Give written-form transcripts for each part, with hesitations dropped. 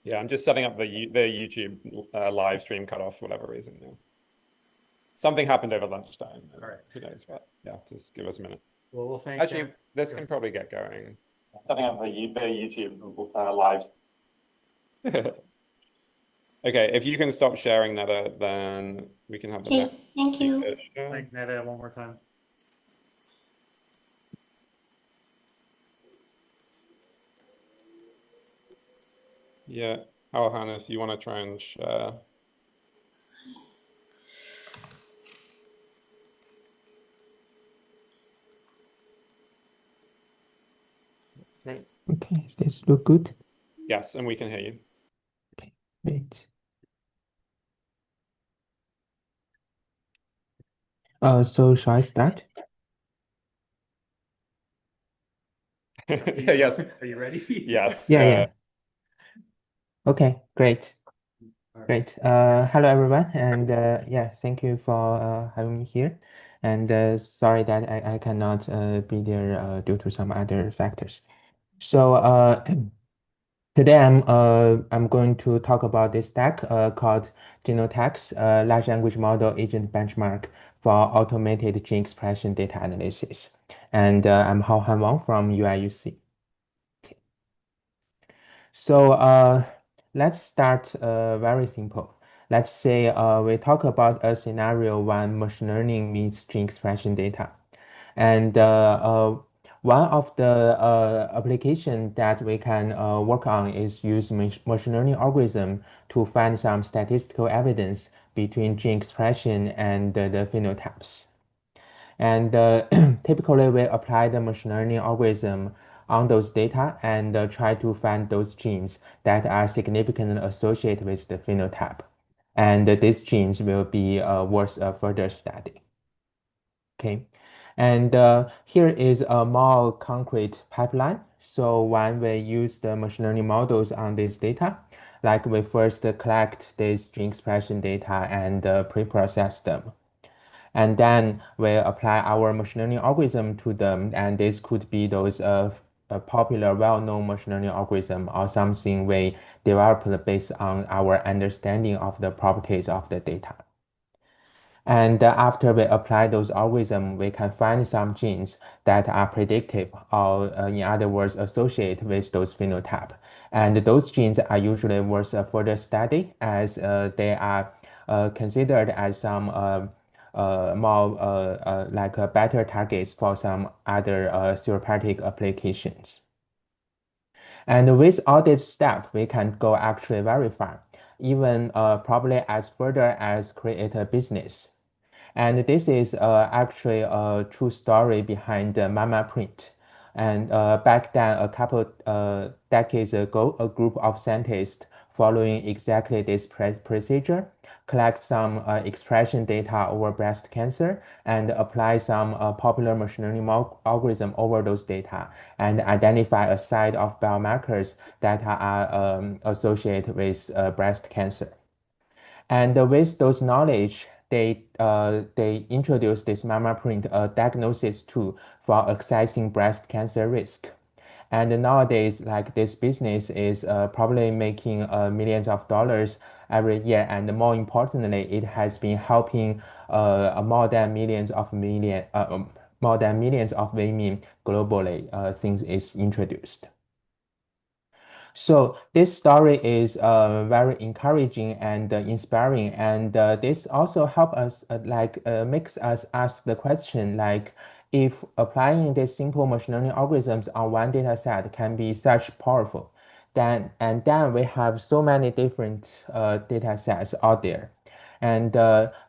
Yeah, I'm just setting up the YouTube live stream cutoff for whatever reason. Yeah. Something happened over lunchtime. All right. Who knows what? Yeah, just give us a minute. Well, we'll thank Actually, them. this Sure. can probably get going. Setting up the YouTube live. Okay, if you can stop sharing Netta, then we can have the Okay, thank you. Thank Netta one more time. Yeah, Hannes, you want to try and share? Great. Okay, does this look good? Yes, and we can hear you. Okay, great. So shall I start? Yes. Are you ready? Yes. Yeah. Okay, great. All right. Great. Hello everyone, and yeah, thank you for having me here. And sorry that I cannot be there due to some other factors. So today I'm going to talk about this stack called GenoTEX, large language model agent benchmark for automated gene expression data analysis. And I'm Hao Han Wang from UIUC. So let's start very simple. Let's say we talk about a scenario when machine learning meets gene expression data. And one of the application that we can work on is use machine learning algorithm to find some statistical evidence between gene expression and the phenotypes. And typically, we apply the machine learning algorithm on those data and try to find those genes that are significantly associated with the phenotype. And these genes will be worth a further study. Okay. And here is a more concrete pipeline. So when we use the machine learning models on this data, like we first collect this gene expression data and pre-process them. And then we apply our machine learning algorithm to them. And this could be those popular, well-known machine learning algorithm or something we developed based on our understanding of the properties of the data. And after we apply those algorithms, we can find some genes that are predictive or, in other words, associated with those phenotype. And those genes are usually worth a further study as they are considered as some more like better targets for some other therapeutic applications. And with all this step, we can go actually very far, even probably as further as create a business. And this is actually a true story behind the Mama print. And back then, a couple decades ago, a group of scientists following exactly this procedure collect some expression data over breast cancer and apply some popular machine learning algorithm over those data and identify a set of biomarkers that are associated with breast cancer. And with those knowledge, they introduced this MammaPrint diagnosis tool for assessing breast cancer risk. And nowadays, like this business is probably making millions of dollars every year. And more importantly, it has been helping more than millions of women globally since it's introduced. So this story is very encouraging and inspiring, and this also help us makes us ask the question like if applying these simple machine learning algorithms on one data set can be such powerful, then we have so many different data sets out there, and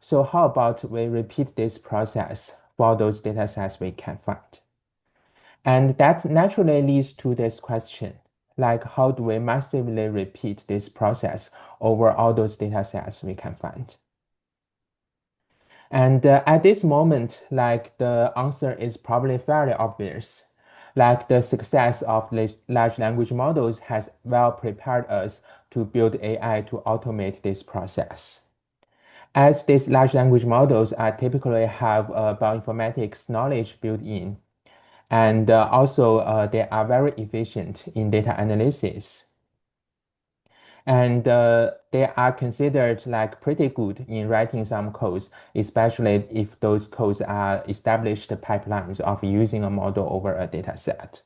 so how about we repeat this process for those data sets we can find? And that naturally leads to this question, like how do we massively repeat this process over all those data sets we can find? And at this moment, like the answer is probably fairly obvious. Like the success of large language models has well prepared us to build AI to automate this process. As these large language models are typically have bioinformatics knowledge built in, and also they are very efficient in data analysis. And they are considered like pretty good in writing some codes, especially if those codes are established pipelines of using a model over a data set.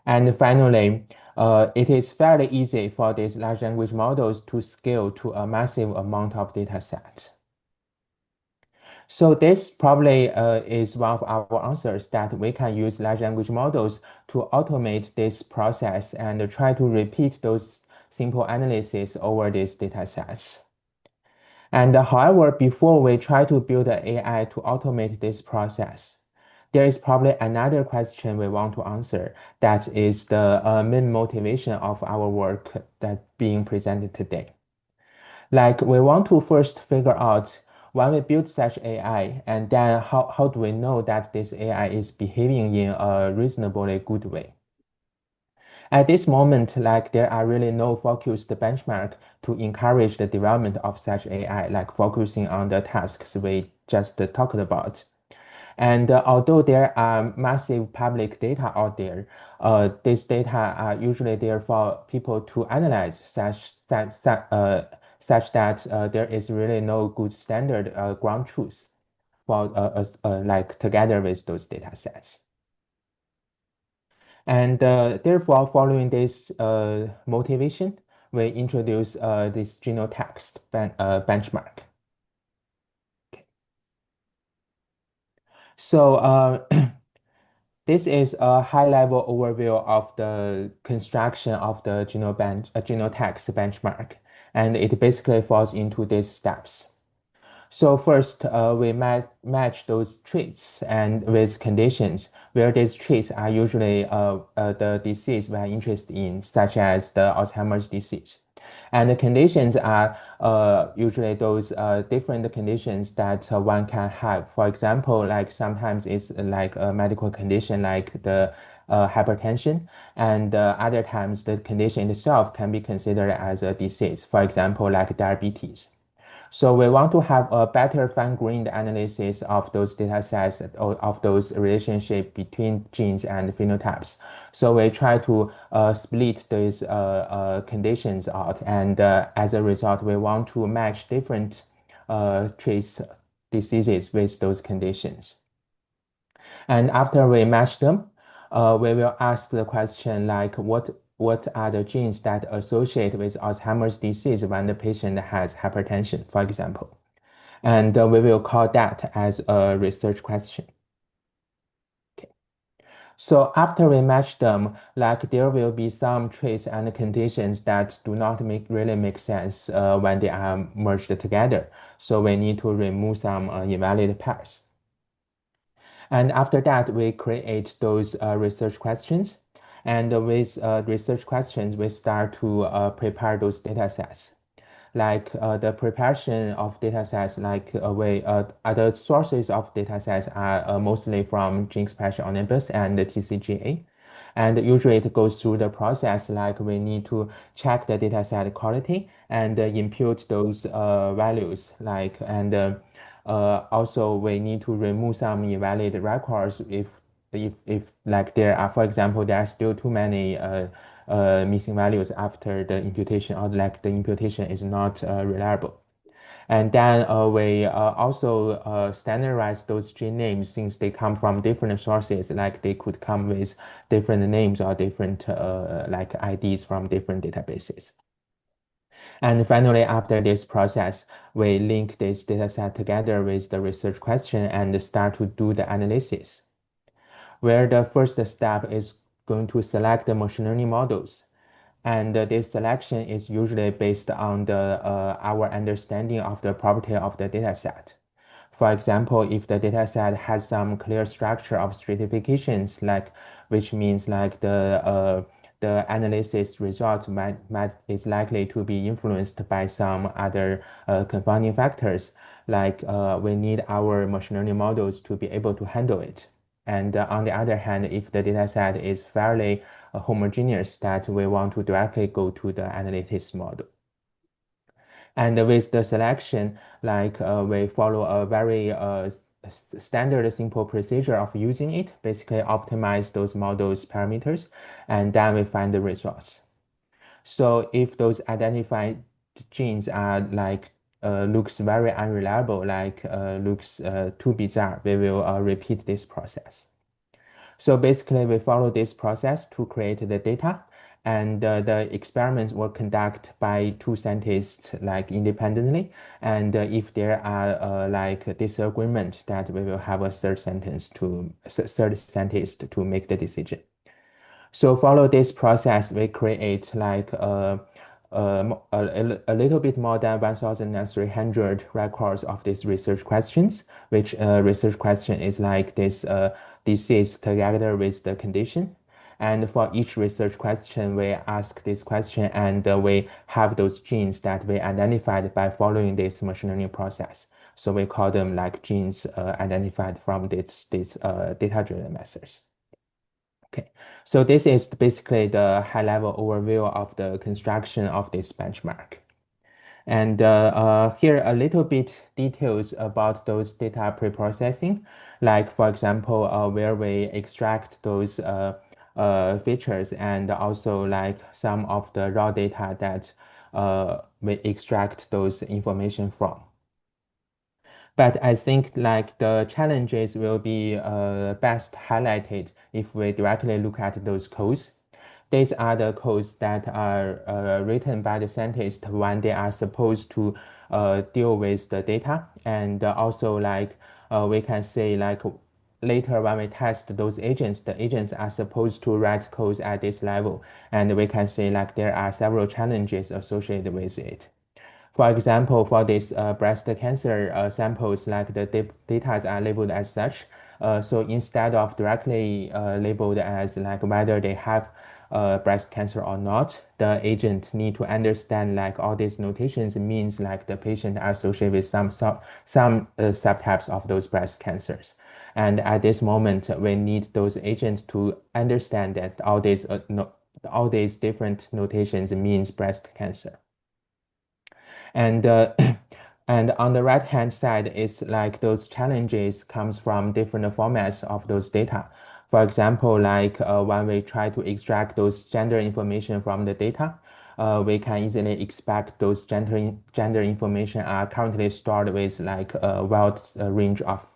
And finally, it is fairly easy for these large language models to scale to a massive amount of data sets. So this probably is one of our answers, that we can use large language models to automate this process and try to repeat those simple analysis over these data sets. And however, before we try to build an AI to automate this process, there is probably another question we want to answer. That is the main motivation of our work that being presented today. Like, we want to first figure out when we build such AI, and then how do we know that this AI is behaving in a reasonably good way? At this moment, like, there are really no focused benchmark to encourage the development of such AI, like focusing on the tasks we just talked about. And although there are massive public data out there, these data are usually there for people to analyze such that there is really no good standard ground truth for like together with those data sets. And therefore, following this motivation, we introduce this GenoTEX benchmark. Okay. So this is a high-level overview of the construction of the GenoTEX benchmark, and it basically falls into these steps. So first, we match those traits and with conditions where these traits are usually the disease we are interested in, such as the Alzheimer's disease. And the conditions are usually those different conditions that one can have. For example, like sometimes it's like a medical condition like the hypertension, and other times the condition itself can be considered as a disease, for example, like diabetes. So we want to have a better fine-grained analysis of those data sets, of those relationship between genes and phenotypes. So we try to split these conditions out, and as a result, we want to match different trace diseases with those conditions. And after we match them, we will ask the question like, what are the genes that associate with Alzheimer's disease when the patient has hypertension, for example? And we will call that as a research question. Okay. So after we match them, like there will be some traits and conditions that do not really make sense when they are merged together. So we need to remove some invalid pairs. And after that, we create those research questions. And with research questions, we start to prepare those data sets. Like the preparation of data sets, like other sources of data sets are mostly from GeneXpression Olympus and the TCGA. And usually it goes through the process, like we need to check the data set quality and impute those values, like, and also we need to remove some invalid records if like there are, for example, there are still too many missing values after the imputation, or like the imputation is not reliable. And then we also standardize those gene names, since they come from different sources, like they could come with different names or different like IDs from different databases. And finally, after this process, we link this data set together with the research question and start to do the analysis, where the first step is going to select the machine learning models. And this selection is usually based on our understanding of the property of the data set. For example, if the data set has some clear structure of stratifications, like, which means like the analysis result is likely to be influenced by some other confounding factors, like we need our machine learning models to be able to handle it. And on the other hand, if the data set is fairly homogeneous, that we want to directly go to the analytics model. And with the selection, like we follow a very standard simple procedure of using it, basically optimize those models parameters, and then we find the results. So if those identified genes are like looks very unreliable, like looks too bizarre, we will repeat this process. So basically, we follow this process to create the data, and the experiments were conducted by two scientists like independently. And if there are like disagreement, that we will have a third scientist to make the decision. So follow this process, we create like a little bit more than 1,300 records of these research questions, which research question is like this disease together with the condition. And for each research question, we ask this question and we have those genes that we identified by following this machine learning process. So we call them like genes identified from this data-driven methods. Okay, so this is basically the high-level overview of the construction of this benchmark. And here a little bit details about those data preprocessing, like for example, where we extract those features and also like some of the raw data that we extract those information from. But I think like the challenges will be best highlighted if we directly look at those codes. These are the codes that are written by the scientists when they are supposed to deal with the data. And also like we can say like later when we test those agents, the agents are supposed to write codes at this level. And we can say like there are several challenges associated with it. For example, for this breast cancer samples, like the data are labeled as such. So instead of directly labeled as like whether they have breast cancer or not, the agent need to understand like all these notations means like the patient are associated with some subtypes of those breast cancers. And at this moment, we need those agents to understand that all these different notations means breast cancer. And and on the right hand side, it's like those challenges comes from different formats of those data. For example, like when we try to extract those gender information from the data, we can easily expect those gender information are currently stored with like a wide range of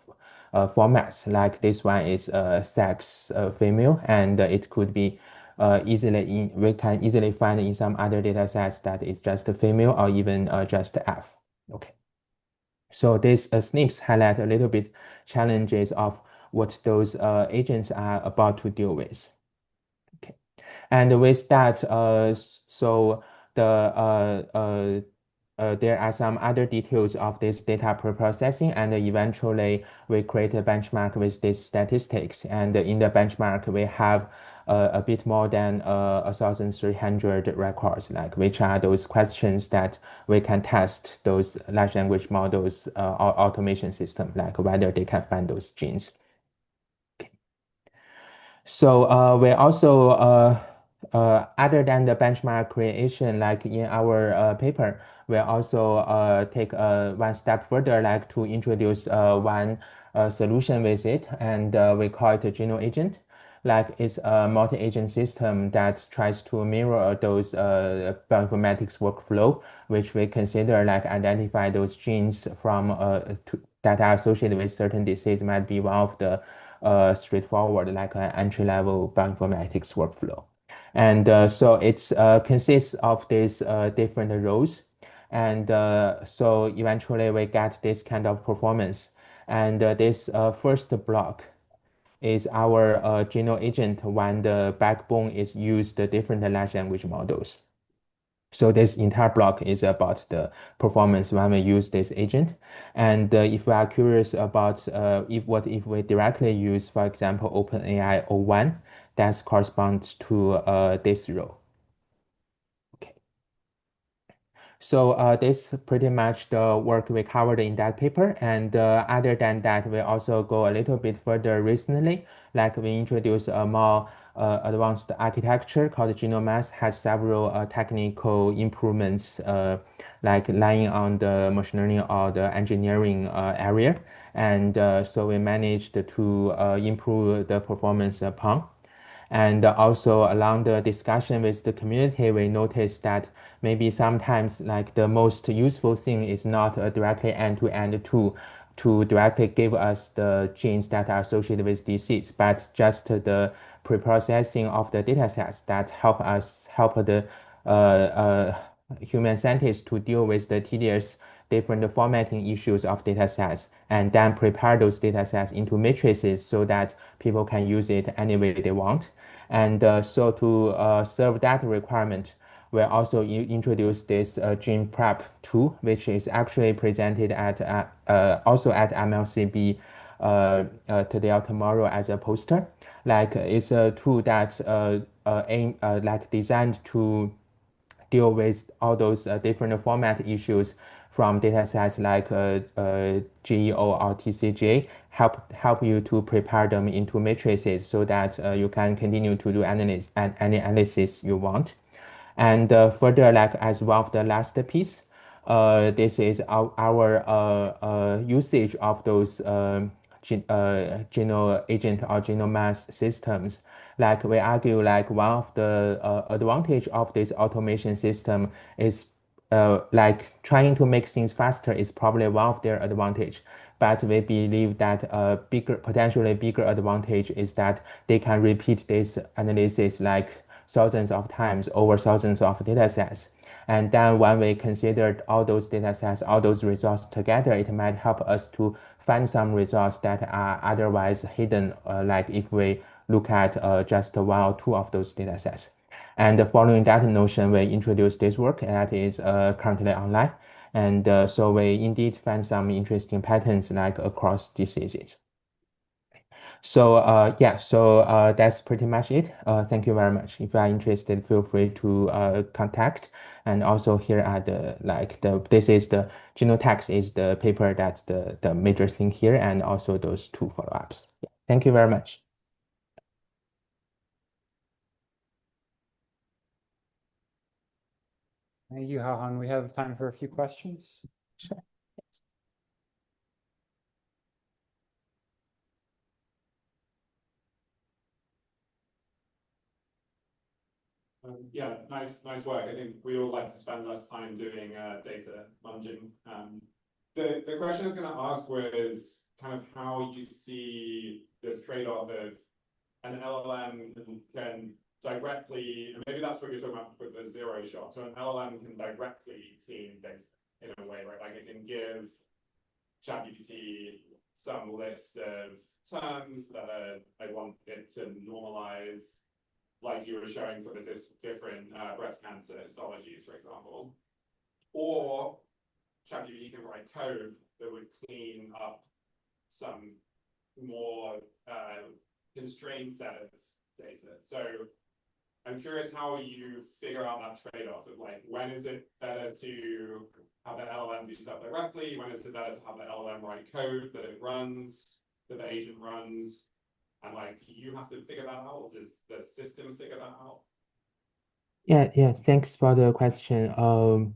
formats. Like this one is sex female, and it could be we can easily find in some other data sets that is just a female or even just F. Okay. So these snips highlight a little bit challenges of what those agents are about to deal with. Okay. And with that, so there are some other details of this data preprocessing, and eventually we create a benchmark with these statistics. And in the benchmark, we have a bit more than 1,300 records, like which are those questions that we can test those large language models automation system, like whether they can find those genes. So we also, other than the benchmark creation, like in our paper, we also take one step further, like to introduce one solution with it, and we call it a GenoAgent. Like it's a multi-agent system that tries to mirror those bioinformatics workflow, which we consider like identify those genes from that are associated with certain disease might be one of the straightforward, like an entry-level bioinformatics workflow. And so it consists of these different roles. And so eventually we get this kind of performance. And this first block is our GenoAgent when the backbone is used different large language models. So this entire block is about the performance when we use this agent. And if we are curious about if we directly use, for example, OpenAI O1, that corresponds to this row. Okay. So this pretty much the work we covered in that paper. And other than that, we also go a little bit further recently. Like we introduced a more advanced architecture called GenoMass, has several technical improvements like lying on the machine learning or the engineering area. And so we managed to improve the performance upon. And also along the discussion with the community, we noticed that maybe sometimes like the most useful thing is not a directly end-to-end tool to directly give us the genes that are associated with disease, but just the preprocessing of the data sets that help the human scientists to deal with the tedious different formatting issues of data sets and then prepare those data sets into matrices so that people can use it any way they want. And so to serve that requirement, we also introduced this gene prep tool, which is actually presented at also at MLCB today or tomorrow as a poster. Like it's a tool that like designed to deal with all those different format issues from data sets like GEO or TCGA, help you to prepare them into matrices so that you can continue to do any analysis you want. And further, like as one of the last piece, this is our usage of those GenoAgent or GenoMass systems. Like we argue, like one of the advantage of this automation system is like trying to make things faster is probably one of their advantage. But we believe that a potentially bigger advantage is that they can repeat this analysis like thousands of times over thousands of data sets. And then when we considered all those data sets, all those results together, it might help us to find some results that are otherwise hidden, like if we look at just one or two of those data sets. And following that notion, we introduced this work that is currently online. And so we indeed find some interesting patterns like across diseases. So yeah, so that's pretty much it. Thank you very much. If you are interested, feel free to contact. And also here are this is the GenoTEX is the paper that's the major thing here, and also those two follow-ups. Yeah. Thank you very much. Thank you, Hahan. We have time for a few questions. Sure. Yeah, nice work. I think we all like to spend less time doing data munging. The question I was going to ask was kind of how you see this trade-off of an LLM can directly, and maybe that's what you're talking about with the zero shot. So an LLM can directly clean data in a way, right? Like it can give ChatGPT some list of terms that I want it to normalize, like you were showing for the different breast cancer histologies, for example. Or ChatGPT can write code that would clean up some more constrained set of data. So I'm curious how you figure out that trade-off of like, when is it better to have the LLM do stuff directly? When is it better to have the LLM write code that it runs, that the agent runs? And like, do you have to figure that out, or does the system figure that out? Yeah, thanks for the question. So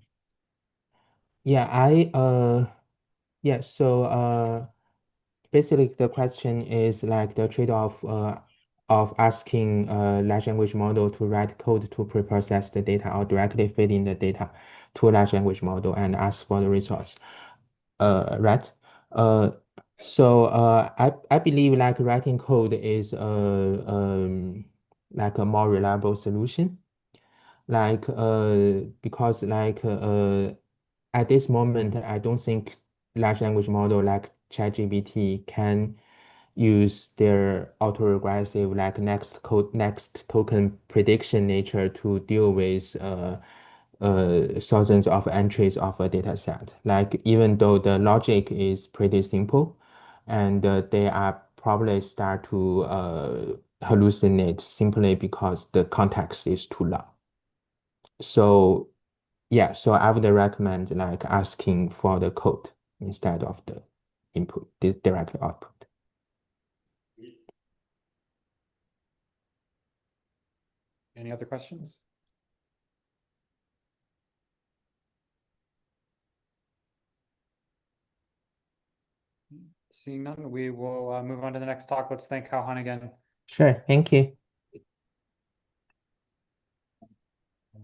basically the question is like the trade-off of asking a large language model to write code to preprocess the data or directly feed in the data to a large language model and ask for the results. Right? I believe like writing code is like a more reliable solution. Like because like at this moment I don't think large language model like ChatGPT can use their autoregressive like next token prediction nature to deal with thousands of entries of a data set. Like even though the logic is pretty simple, and they are probably start to hallucinate simply because the context is too long. So yeah, so I would recommend like asking for the code instead of the input, the direct output. Any other questions? Seeing none, we will move on to the next talk. Let's thank Hahan again. Sure, thank you.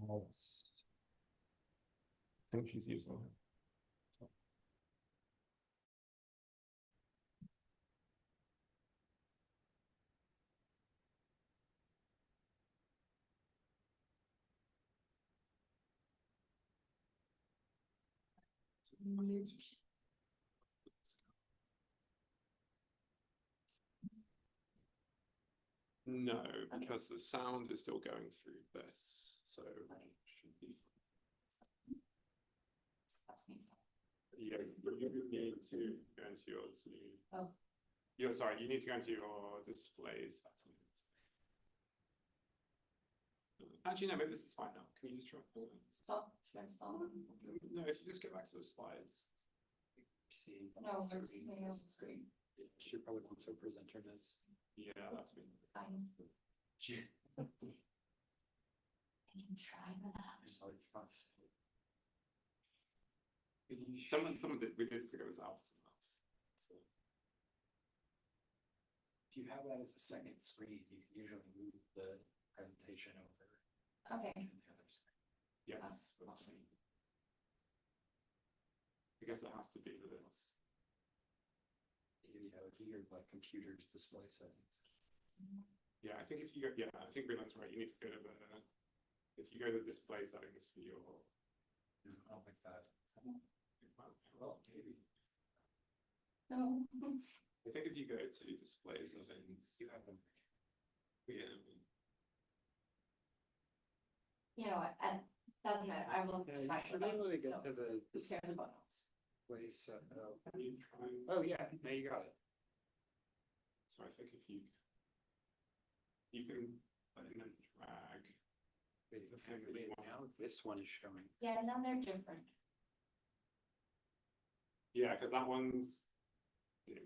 Almost. I think she's using it. No, because the sound is still going through this, so it should be. Yeah, you need to go into your Zoom. Oh. You're sorry, you need to go into your display settings. Actually, no, maybe this is fine now. Can you just try? Stop. Should I stop? No, if you just go back to the slides. See. No, we're just moving off the screen. She probably wants her presenter notes. Yeah, that's me. I can try, but So it's not. Someone did. We did figure this out. So. If you have that as a second screen, you can usually move the presentation over. okay. to the other screen. Yes, that's me. I guess it has to be this. You know, if you're like computers display settings. Yeah, I think if you go, yeah, I think Renat's right. You need to go to the. If you go to display settings for your. I don't think that. Well, maybe. No. I think if you go to display settings, You have them. yeah. You know what? It doesn't matter. I will Yeah, you try. should be able to get No. to the Who cares about notes? place. Can you try? Oh yeah, now you got it. So I think if you can put in and drag. Wait, now this one is showing. Yeah, now they're different. Yeah, because that one's.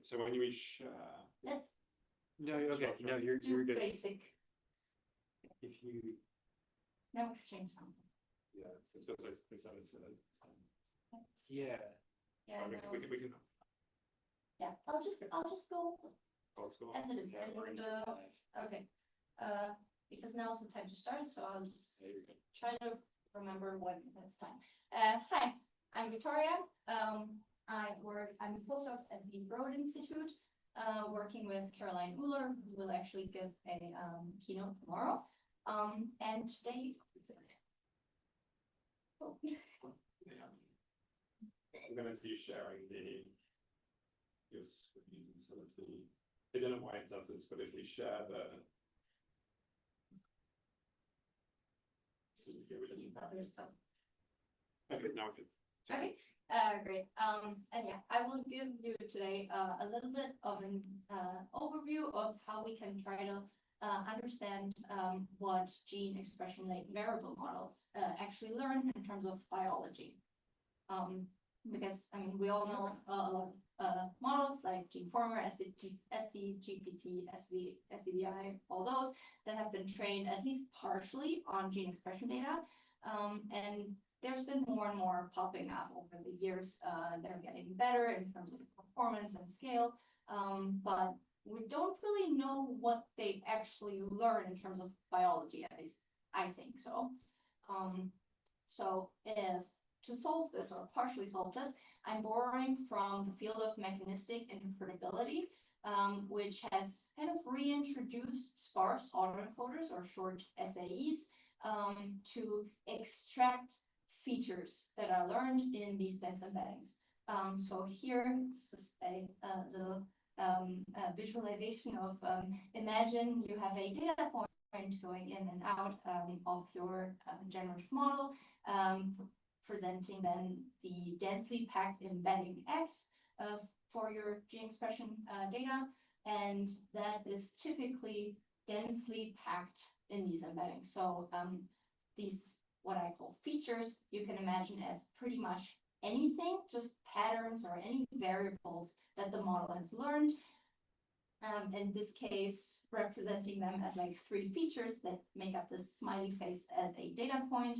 So when you share. Let's No, okay, no, you're do good. basic. If you. Now we should change something. Yeah, it's because they said it's Yeah. Yeah, we no. can. Yeah, I'll just go Old school. as it is. Yeah, And we're into live. okay. Because now is the time to start, so I'll just There you go. try to remember when it's time. Hi, I'm Victoria. I'm a postdoc at the Broad Institute, working with Caroline Uller, who will actually give a keynote tomorrow. And today. Oh. Yeah. I'm going to be sharing your screen so that I don't know why it does this, but if we share the. Other stuff. Okay, now we can. Okay, great. And yeah, I will give you today a little bit of an overview of how we can try to understand what gene expression latent variable models actually learn in terms of biology. Because I mean, we all know a lot of models like GeneFormer, SCGPT, SCBI, all those that have been trained at least partially on gene expression data. And there's been more and more popping up over the years. They're getting better in terms of performance and scale, but we don't really know what they actually learn in terms of biology, at least I think so. So if to solve this or partially solve this, I'm borrowing from the field of mechanistic interpretability, which has kind of reintroduced sparse autoencoders or short SAEs to extract features that are learned in these dense embeddings. So here it's just a little visualization of imagine you have a data point going in and out of your generative model, presenting then the densely packed embedding X for your gene expression data, and that is typically densely packed in these embeddings. So these, what I call features, you can imagine as pretty much anything, just patterns or any variables that the model has learned. In this case, representing them as like 3 features that make up this smiley face as a data point.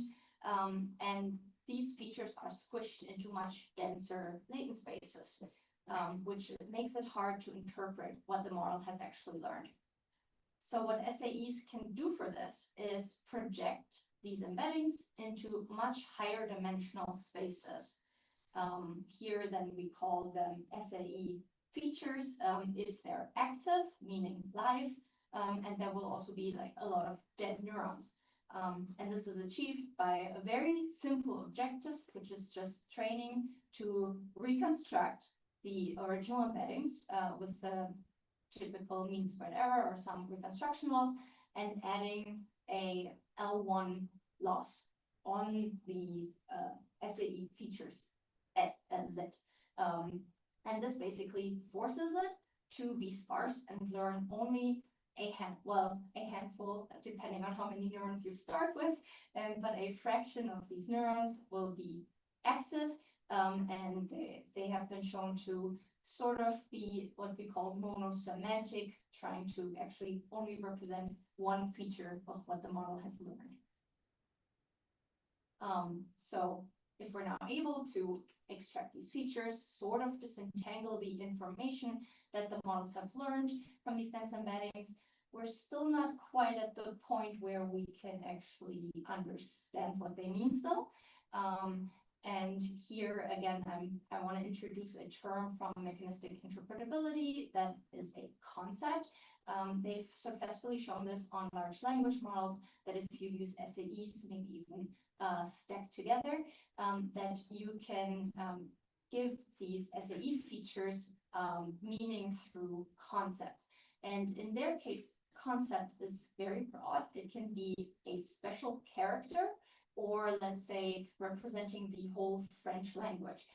And these features are squished into much denser latent spaces, which makes it hard to interpret what the model has actually learned. So what SAEs can do for this is project these embeddings into much higher dimensional spaces. Here then we call them SAE features if they're active, meaning live, and there will also be like a lot of dead neurons. And this is achieved by a very simple objective, which is just training to reconstruct the original embeddings with the typical mean squared error or some reconstruction loss, and adding a L1 loss on the SAE features S and Z. And this basically forces it to be sparse and learn only a handful, depending on how many neurons you start with, but a fraction of these neurons will be active, and they have been shown to sort of be what we call monosemantic, trying to actually only represent one feature of what the model has learned. So if we're now able to extract these features, sort of disentangle the information that the models have learned from these dense embeddings, we're still not quite at the point where we can actually understand what they mean still. And here again, I want to introduce a term from mechanistic interpretability that is a concept. They've successfully shown this on large language models, that if you use SAEs, maybe even stacked together, that you can give these SAE features meaning through concepts. And in their case, concept is very broad. It can be a special character, or let's say representing the whole French language.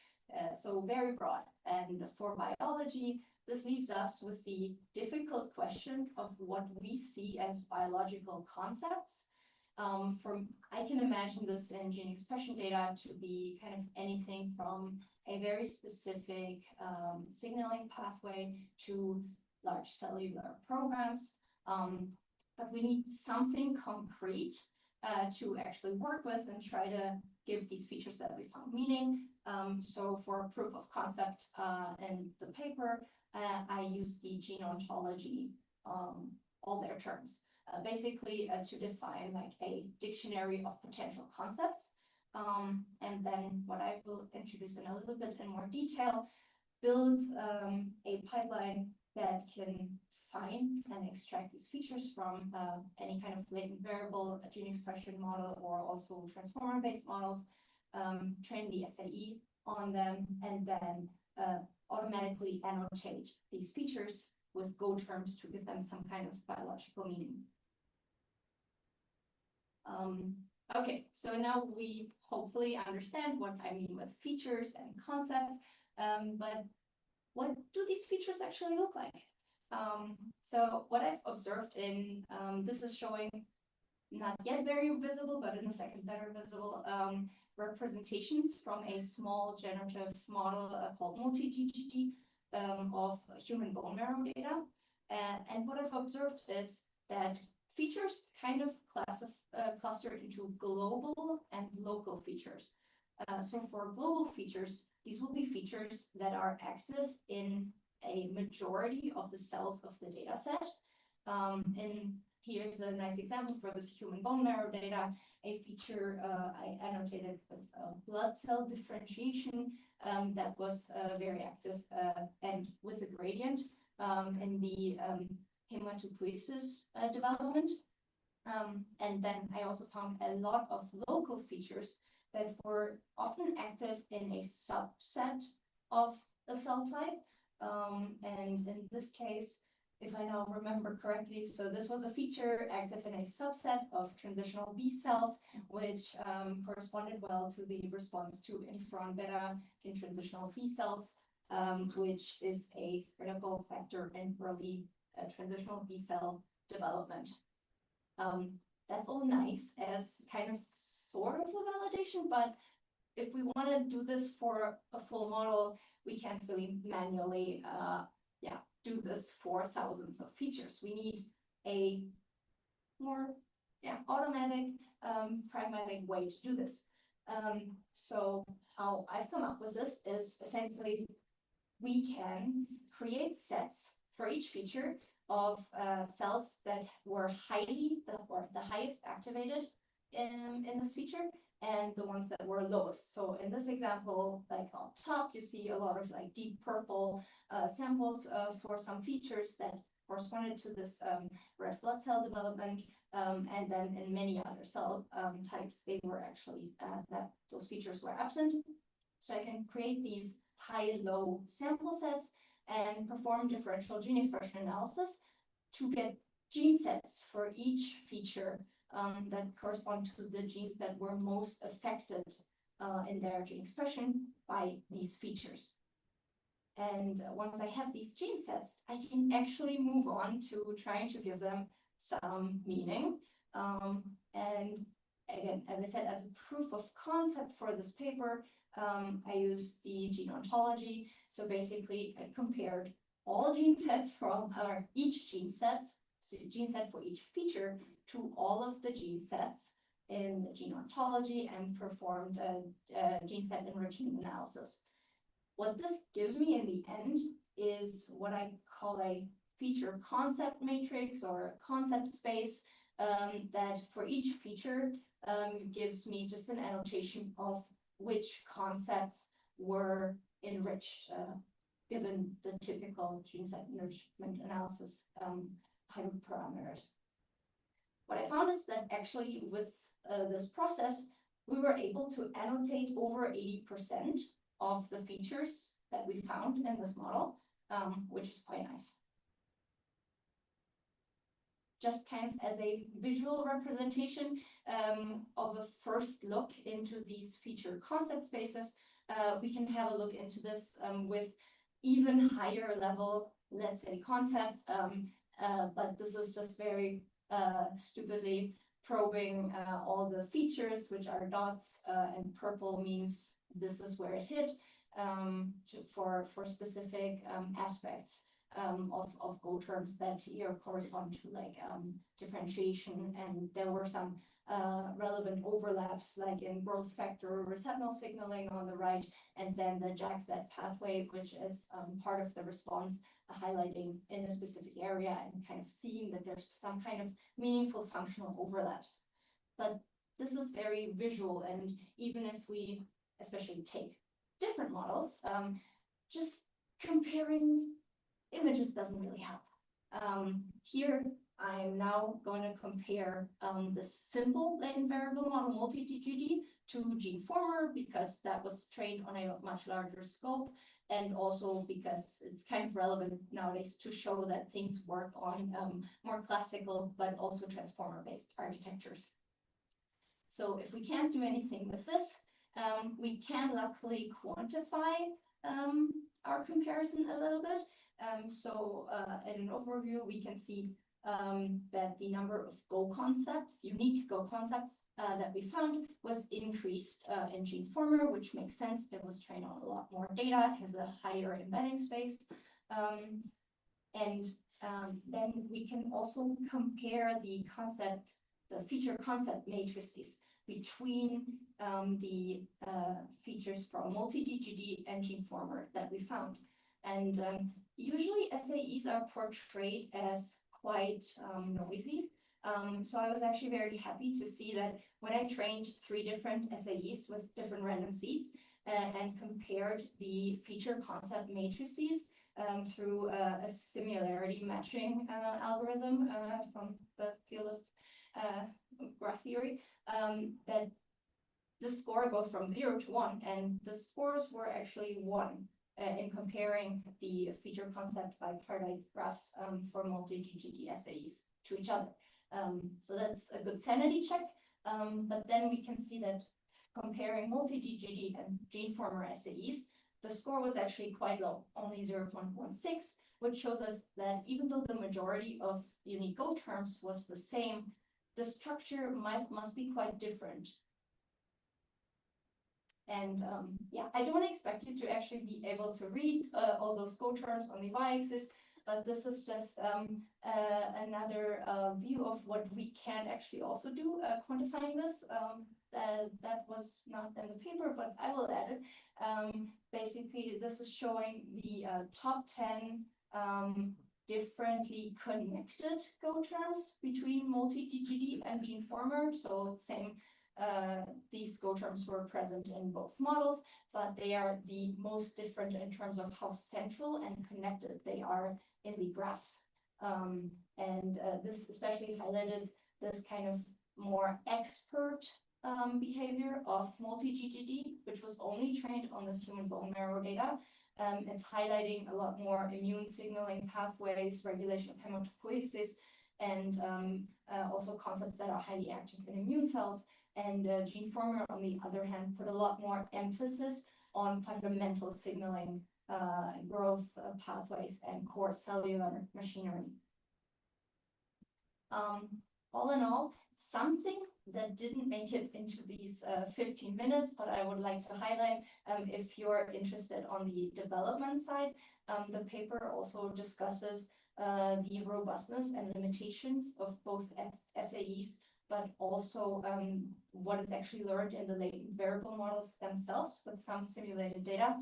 So very broad. And for biology, this leaves us with the difficult question of what we see as biological concepts. I can imagine this in gene expression data to be kind of anything from a very specific signaling pathway to large cellular programs. But we need something concrete to actually work with and try to give these features that we found meaning. So for proof of concept in the paper, I use the GenoOntology, all their terms, basically to define like a dictionary of potential concepts. And then what I will introduce in a little bit in more detail, build a pipeline that can find and extract these features from any kind of latent variable, a gene expression model, or also transformer-based models, train the SAE on them, and then automatically annotate these features with Go terms to give them some kind of biological meaning. Okay, so now we hopefully understand what I mean with features and concepts, but what do these features actually look like? So what I've observed in, this is showing not yet very visible, but in a second better visible, representations from a small generative model called multi-GGT of human bone marrow data. And what I've observed is that features kind of cluster into global and local features. So for global features, these will be features that are active in a majority of the cells of the data set. And here's a nice example for this human bone marrow data, a feature I annotated with blood cell differentiation that was very active and with a gradient in the hematopoiesis development. And then I also found a lot of local features that were often active in a subset of the cell type. And in this case, if I now remember correctly, so this was a feature active in a subset of transitional B cells, which corresponded well to the response to interferon beta in transitional B cells, which is a critical factor in early transitional B cell development. That's all nice as kind of sort of a validation, but if we want to do this for a full model, we can't really manually do this for thousands of features. We need a more automatic, pragmatic way to do this. So how I've come up with this is essentially we can create sets for each feature of cells that were the highest activated in this feature, and the ones that were lowest. So in this example, like on top, you see a lot of like deep purple samples for some features that corresponded to this red blood cell development. And then in many other cell types, they were actually, those features were absent. So I can create these high-low sample sets and perform differential gene expression analysis to get gene sets for each feature that correspond to the genes that were most affected in their gene expression by these features. And once I have these gene sets, I can actually move on to trying to give them some meaning. And again, as I said, as a proof of concept for this paper, I used the gene ontology. So basically, I compared all gene sets from each gene set for each feature to all of the gene sets in the gene ontology and performed a gene set enrichment analysis. What this gives me in the end is what I call a feature concept matrix or concept space that for each feature gives me just an annotation of which concepts were enriched given the typical gene set enrichment analysis hyperparameters. What I found is that actually with this process, we were able to annotate over 80% of the features that we found in this model, which is quite nice. Just kind of as a visual representation of a first look into these feature concept spaces, we can have a look into this with even higher level, let's say, concepts. But this is just very stupidly probing all the features, which are dots, and purple means this is where it hit for specific aspects of Go terms that here correspond to like differentiation, and there were some relevant overlaps like in growth factor receptor signaling on the right, and then the JAK-Z pathway, which is part of the response, highlighting in a specific area and kind of seeing that there's some kind of meaningful functional overlaps. But this is very visual, and even if we especially take different models, just comparing images doesn't really help. Here, I'm now going to compare this simple latent variable model multi-GGD to GeneFormer because that was trained on a much larger scope, and also because it's kind of relevant nowadays to show that things work on more classical but also transformer-based architectures. So if we can't do anything with this, we can luckily quantify our comparison a little bit. So in an overview, we can see that the number of Go concepts, unique Go concepts that we found was increased in GeneFormer, which makes sense. It was trained on a lot more data, has a higher embedding space. And then we can also compare the feature concept matrices between the features from multi-GGD and GeneFormer that we found. And usually SAEs are portrayed as quite noisy. So I was actually very happy to see that when I trained 3 different SAEs with different random seeds and compared the feature concept matrices through a similarity matching algorithm from the field of graph theory, that the score goes from 0 to 1, and the scores were actually 1 in comparing the feature concept bipartite graphs for multi-GGD SAEs to each other. So that's a good sanity check, but then we can see that comparing multi-GGD and GeneFormer SAEs, the score was actually quite low, only 0.16, which shows us that even though the majority of unique Go terms was the same, the structure must be quite different. And yeah, I don't expect you to actually be able to read all those Go terms on the y-axis, but this is just another view of what we can actually also do, quantifying this. That was not in the paper, but I will add it. Basically, this is showing the top 10 differently connected Go terms between multi-DGD and GeneFormer. So same, these Go terms were present in both models, but they are the most different in terms of how central and connected they are in the graphs. This especially highlighted this kind of more expert behavior of multi-GGD, which was only trained on this human bone marrow data. It's highlighting a lot more immune signaling pathways, regulation of hematopoiesis, and also concepts that are highly active in immune cells. And GeneFormer, on the other hand, put a lot more emphasis on fundamental signaling, growth pathways, and core cellular machinery. All in all, something that didn't make it into these 15 minutes, but I would like to highlight, if you're interested on the development side, the paper also discusses the robustness and limitations of both SAEs, but also what is actually learned in the latent variable models themselves with some simulated data,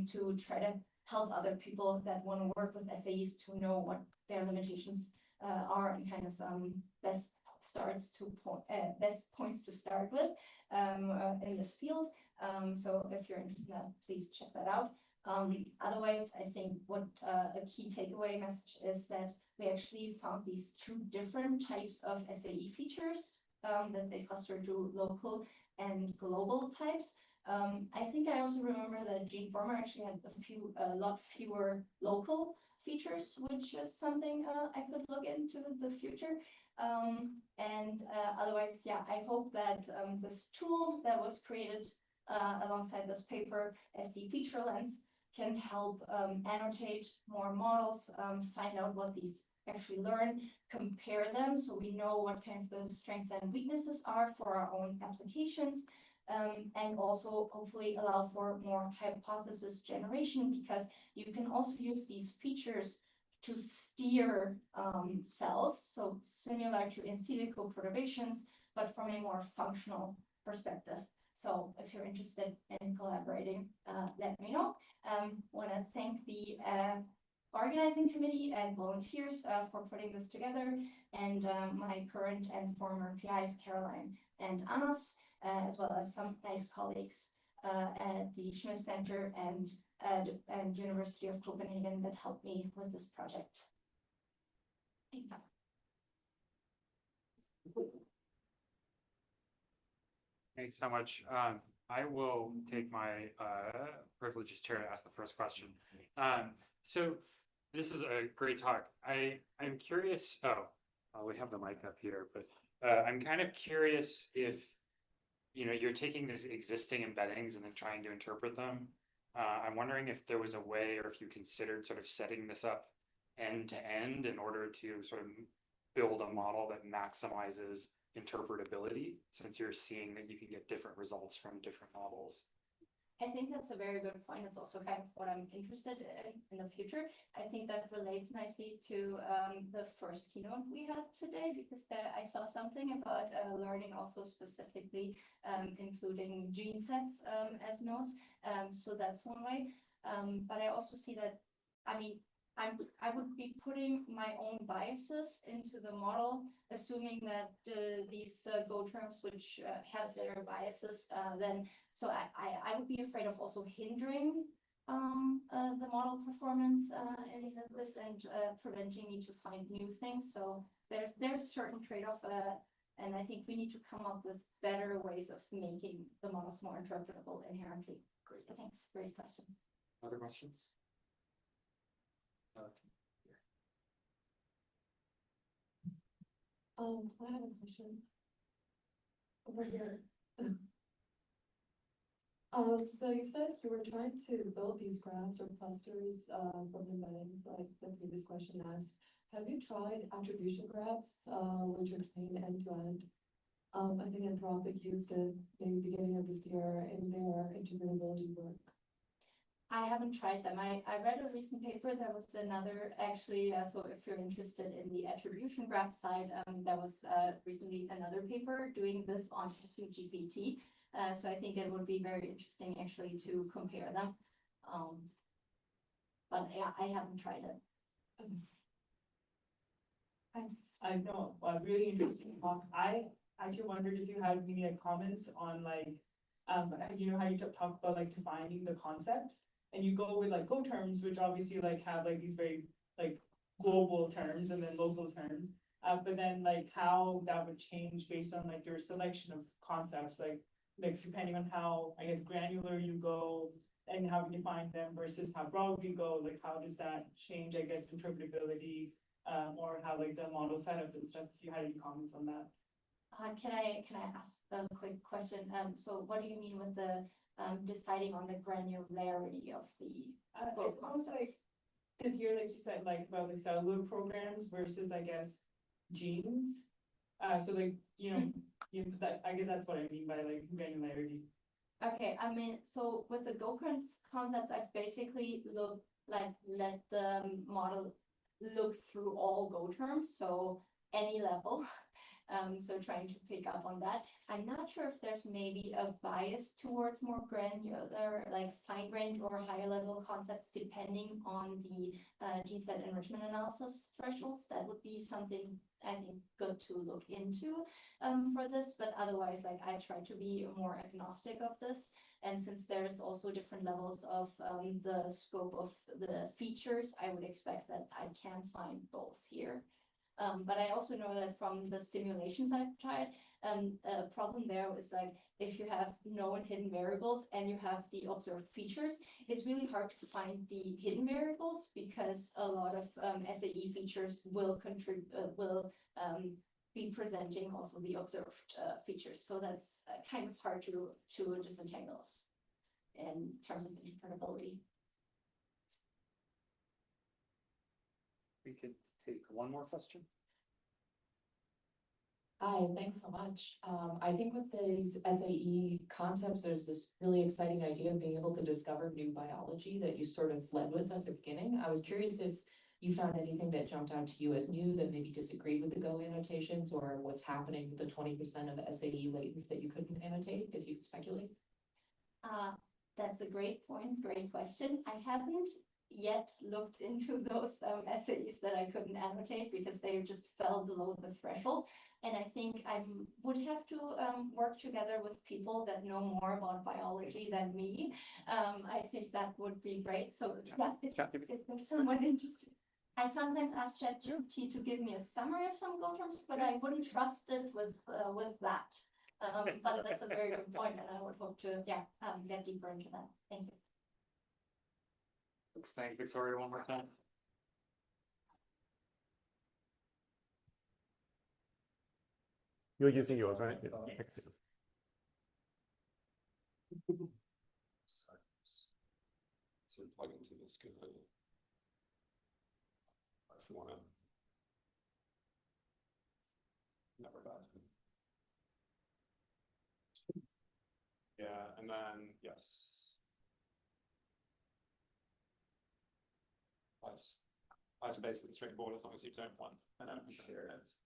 to try to help other people that want to work with SAEs to know what their limitations are, and kind of best points to start with in this field. So if you're interested in that, please check that out. Otherwise, I think what a key takeaway message is that we actually found these two different types of SAE features that they cluster to local and global types. I think I also remember that GeneFormer actually had a lot fewer local features, which is something I could look into in the future. Otherwise, yeah, I hope that this tool that was created alongside this paper, SC Feature Lens, can help annotate more models, find out what these actually learn, compare them so we know what kind of the strengths and weaknesses are for our own applications, and also hopefully allow for more hypothesis generation, because you can also use these features to steer cells, so similar to in silico perturbations, but from a more functional perspective. So if you're interested in collaborating, let me know. Want to thank the organizing committee and volunteers for putting this together, and my current and former PIs, Caroline and Anas, as well as some nice colleagues at the Schmidt Center and University of Copenhagen that helped me with this project. Thanks so much. I will take my privilege as chair to ask the first question. So this is a great talk. I'm curious. We have the mic up here, but I'm kind of curious if you're taking these existing embeddings and then trying to interpret them. I'm wondering if there was a way, or if you considered sort of setting this up end to end in order to sort of build a model that maximizes interpretability, since you're seeing that you can get different results from different models. I think that's a very good point. It's also kind of what I'm interested in the future. I think that relates nicely to the first keynote we had today, because there I saw something about learning also specifically including gene sets as nodes. So that's one way. But I also see that, I mean, I would be putting my own biases into the model, assuming that these Go terms which have their biases, then so I would be afraid of also hindering the model performance in this, and preventing me to find new things. So there's a certain trade-off, and I think we need to come up with better ways of making the models more interpretable inherently. Great, thanks. Great question. Other questions? I have a question over here. So you said you were trying to build these graphs or clusters from the embeddings, like the previous question asked. Have you tried attribution graphs, which are trained end to end? I think Anthropic used it maybe beginning of this year in their interpretability work. I haven't tried them. I read a recent paper. There was another, actually, so if you're interested in the attribution graph side, there was recently another paper doing this on GPT. So I think it would be very interesting actually to compare them. But yeah, I haven't tried it. I know, a really interesting talk. I actually wondered if you had any like comments on like, you know, how you talk about like defining the concepts, and you go with like coterms, which obviously like have like these very like global terms and then local terms. But then like how that would change based on like your selection of concepts, like depending on how, I guess, granular you go and how you define them versus how broad you go, like how does that change, I guess, interpretability, or how like the model setup and stuff, if you had any comments on that. Can I ask a quick question? So what do you mean with the deciding on the granularity of the It's almost like, because here, like you said, like about the cellular programs versus, I guess, genes. So like, you know, that, I guess that's what I mean by like granularity. Okay, I mean, so with the Go concepts, I've basically let the model look through all Go terms, so any level. So trying to pick up on that. I'm not sure if there's maybe a bias towards more granular, like fine-grained or higher level concepts, depending on the gene set enrichment analysis thresholds. That would be something I think good to look into for this, but otherwise, like I try to be more agnostic of this. And since there's also different levels of the scope of the features, I would expect that I can find both here. But I also know that from the simulations I've tried, a problem there was like, if you have known hidden variables and you have the observed features, it's really hard to find the hidden variables because a lot of SAE features will be presenting also the observed features. So that's kind of hard to disentangle in terms of interpretability. We could take one more question. Hi, thanks so much. I think with these SAE concepts, there's this really exciting idea of being able to discover new biology that you sort of led with at the beginning. I was curious if you found anything that jumped out to you as new that maybe disagreed with the Go annotations, or what's happening with the 20% of SAE latents that you couldn't annotate, if you could speculate. That's a great point, great question. I haven't yet looked into those SAEs that I couldn't annotate because they just fell below the threshold. And I think I would have to work together with people that know more about biology than me. I think that would be great. So yeah, if there's someone interested. I sometimes ask ChatGPT to give me a summary of some Go terms, but I wouldn't trust it with that. But that's a very good point, and I would hope to get deeper into that. Thank you. Let's thank Victoria one more time. You're using yours, right? Yeah. Yes. So plug into this. If you want to. Never bad. Yeah, and then yes. Life's basically straightforward as long as you don't want an empty experience.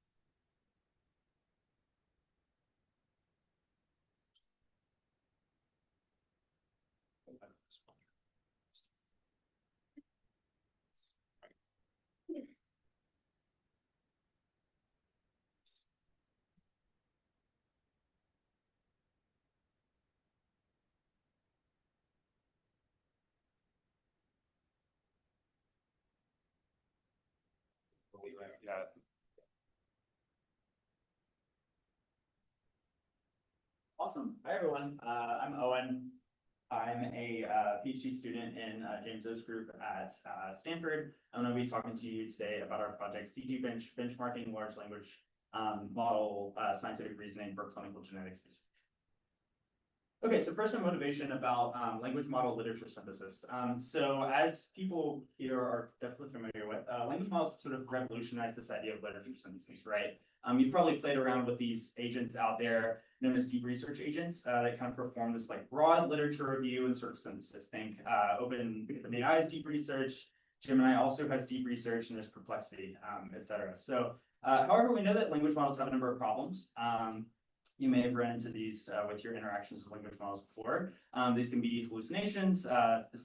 Yeah. Awesome. Hi, everyone. I'm Owen. I'm a PhD student in James O's group at Stanford. I'm going to be talking to you today about our project CGBench, benchmarking large language model scientific reasoning for clinical genetics research. Okay, so first, a motivation about language model literature synthesis. So as people here are definitely familiar with, language models sort of revolutionized this idea of literature synthesis, right? You've probably played around with these agents out there known as deep research agents that kind of perform this like broad literature review and sort of synthesis. Think OpenAI has deep research, Gemini also has deep research, and there's Perplexity, et cetera. So however, we know that language models have a number of problems. You may have run into these with your interactions with language models before. These can be hallucinations,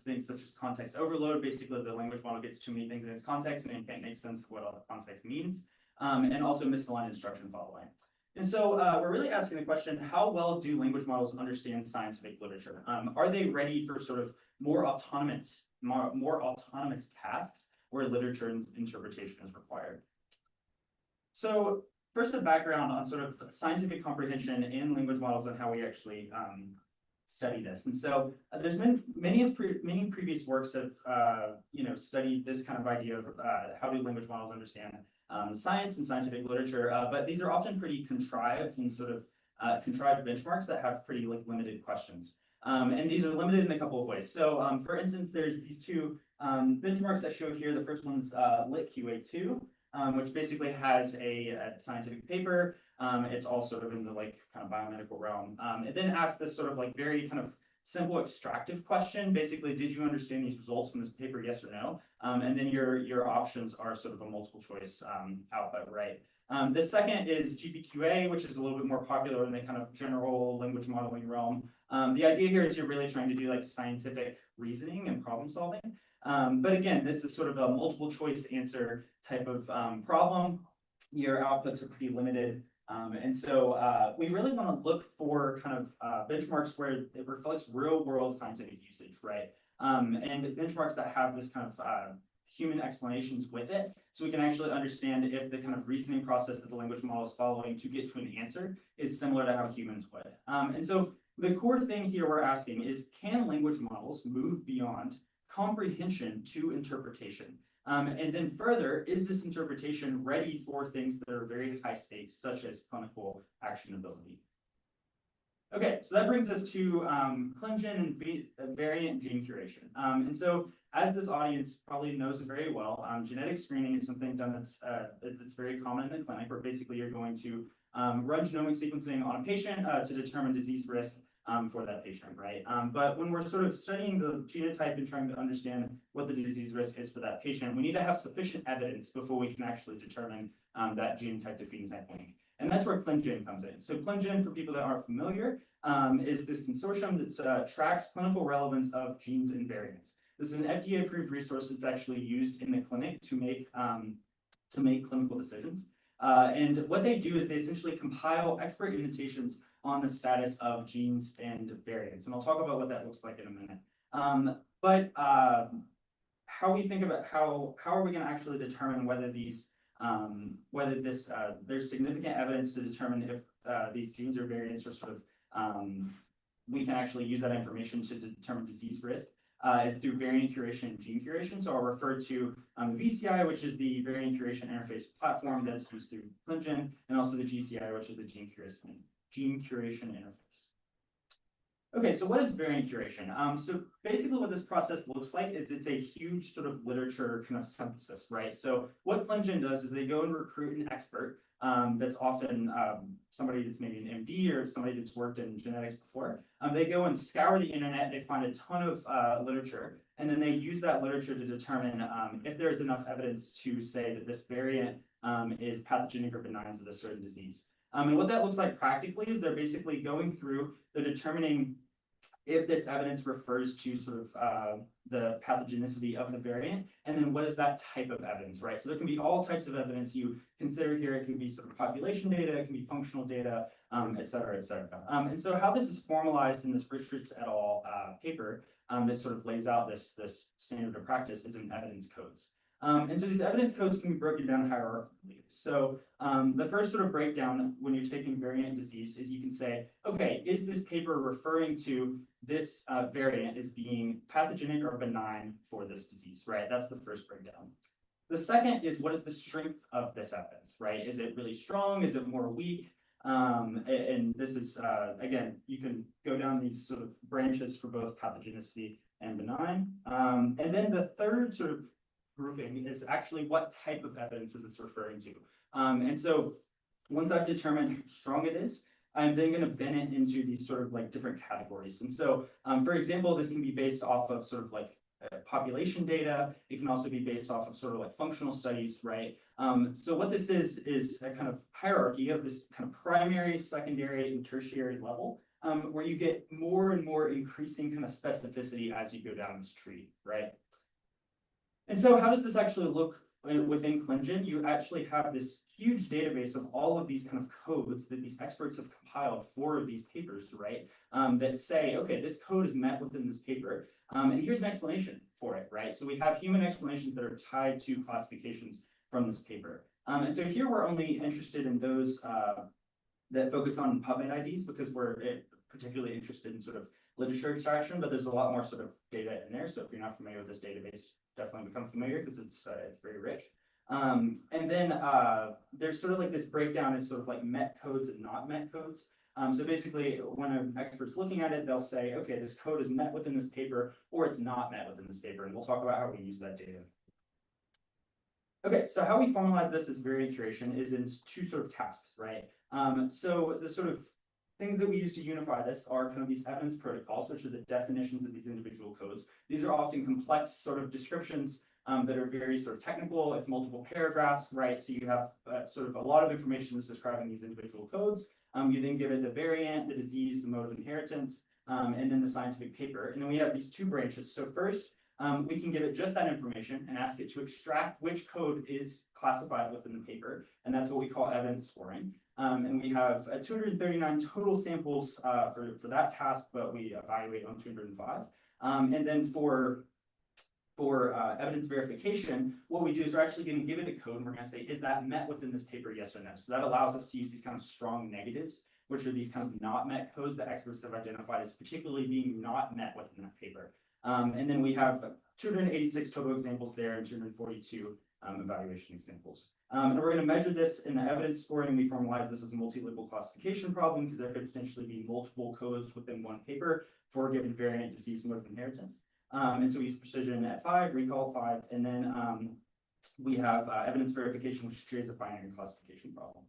things such as context overload. Basically, the language model gets too many things in its context and it can't make sense of what all the context means. and also misaligned instruction following. And so we're really asking the question, how well do language models understand scientific literature? Are they ready for sort of more autonomous tasks where literature interpretation is required? So first, a background on sort of scientific comprehension in language models and how we actually study this. And so there's been many previous works have studied this kind of idea of how do language models understand science and scientific literature, but these are often pretty contrived and sort of contrived benchmarks that have pretty limited questions. And these are limited in a couple of ways. So for instance, there's these two benchmarks that show here. The first one's LitQA2, which basically has a scientific paper. It's all sort of in the kind of biomedical realm. It then asks this sort of very kind of simple extractive question. Basically, did you understand these results from this paper, yes or no? And then your options are sort of a multiple choice output, right? The second is GPQA, which is a little bit more popular in the kind of general language modeling realm. The idea here is you're really trying to do scientific reasoning and problem solving. But again, this is sort of a multiple choice answer type of problem. Your outputs are pretty limited. And so we really want to look for kind of benchmarks where it reflects real world scientific usage, right? And benchmarks that have this kind of human explanations with it, so we can actually understand if the kind of reasoning process that the language model is following to get to an answer is similar to how humans would. And so the core thing here we're asking is, can language models move beyond comprehension to interpretation? And then further, is this interpretation ready for things that are very high stakes, such as clinical actionability? Okay, so that brings us to ClinGen and variant gene curation. And so, as this audience probably knows very well, genetic screening is something done that's very common in the clinic, where basically you're going to run genomic sequencing on a patient to determine disease risk for that patient, right? But when we're sort of studying the genotype and trying to understand what the disease risk is for that patient, we need to have sufficient evidence before we can actually determine that genotype to phenotype link. And that's where ClinGen comes in. So ClinGen, for people that aren't familiar, is this consortium that tracks clinical relevance of genes and variants. This is an FDA-approved resource that's actually used in the clinic to make clinical decisions. And what they do is they essentially compile expert annotations on the status of genes and variants. And I'll talk about what that looks like in a minute. But how we think about how are we going to actually determine whether there's significant evidence to determine if these genes or variants are sort of we can actually use that information to determine disease risk is through variant curation and gene curation. So I'll refer to the VCI, which is the variant curation interface platform that's used through ClinGen, and also the GCI, which is the gene curation interface. Okay, so what is variant curation? So basically what this process looks like is it's a huge sort of literature kind of synthesis, right? So what ClinGen does is they go and recruit an expert that's often somebody that's maybe an MD or somebody that's worked in genetics before. They go and scour the internet, they find a ton of literature, and then they use that literature to determine if there's enough evidence to say that this variant is pathogenic or benign for this certain disease. And what that looks like practically is they're basically going through the determining if this evidence refers to sort of the pathogenicity of the variant, and then what is that type of evidence, right? So there can be all types of evidence you consider here. It can be sort of population data, it can be functional data, et cetera, et cetera. And so how this is formalized in this Richards et al. Paper that sort of lays out this standard of practice is in evidence codes. And so these evidence codes can be broken down hierarchically. So the first sort of breakdown when you're taking variant disease is you can say, okay, is this paper referring to this variant as being pathogenic or benign for this disease, right? That's the first breakdown. The second is, what is the strength of this evidence, right? Is it really strong? Is it more weak? And this is, again, you can go down these sort of branches for both pathogenicity and benign. And then the third sort of grouping is actually what type of evidence is this referring to. And so once I've determined how strong it is, I'm then going to bin it into these sort of like different categories. And so, for example, this can be based off of sort of like population data. It can also be based off of sort of like functional studies, right? So what this is a kind of hierarchy of this kind of primary, secondary, and tertiary level, where you get more and more increasing kind of specificity as you go down this tree, right? And so how does this actually look within ClinGen, you actually have this huge database of all of these kind of codes that these experts have compiled for these papers, right? That say, okay, this code is met within this paper, and here's an explanation for it, right? So we have human explanations that are tied to classifications from this paper. And so here we're only interested in those that focus on PubMed IDs because we're particularly interested in sort of literature extraction, but there's a lot more sort of data in there. So if you're not familiar with this database, definitely become familiar because it's very rich. And then there's sort of like this breakdown is sort of like met codes and not met codes. So basically, when an expert's looking at it, they'll say, okay, this code is met within this paper, or it's not met within this paper, and we'll talk about how we use that data. Okay, so how we formalize this as variant curation is in two sort of tasks, right? So the sort of things that we use to unify this are kind of these evidence protocols, which are the definitions of these individual codes. These are often complex sort of descriptions that are very sort of technical. It's multiple paragraphs, right? So you have sort of a lot of information that's describing these individual codes. You then give it the variant, the disease, the mode of inheritance, and then the scientific paper. And then we have these two branches. So first, we can give it just that information and ask it to extract which code is classified within the paper. And that's what we call evidence scoring. And we have 239 total samples for that task, but we evaluate on 205. And then for evidence verification, what we do is we're actually going to give it a code and we're going to say, is that met within this paper, yes or no? So that allows us to use these kind of strong negatives, which are these kind of not met codes that experts have identified as particularly being not met within that paper. And then we have 286 total examples there and 242 evaluation examples. And we're going to measure this in the evidence scoring. We formalize this as a multi-label classification problem because there could potentially be multiple codes within one paper for a given variant, disease, mode of inheritance. And so we use precision at 5, recall 5, and then we have evidence verification, which creates a binary classification problem.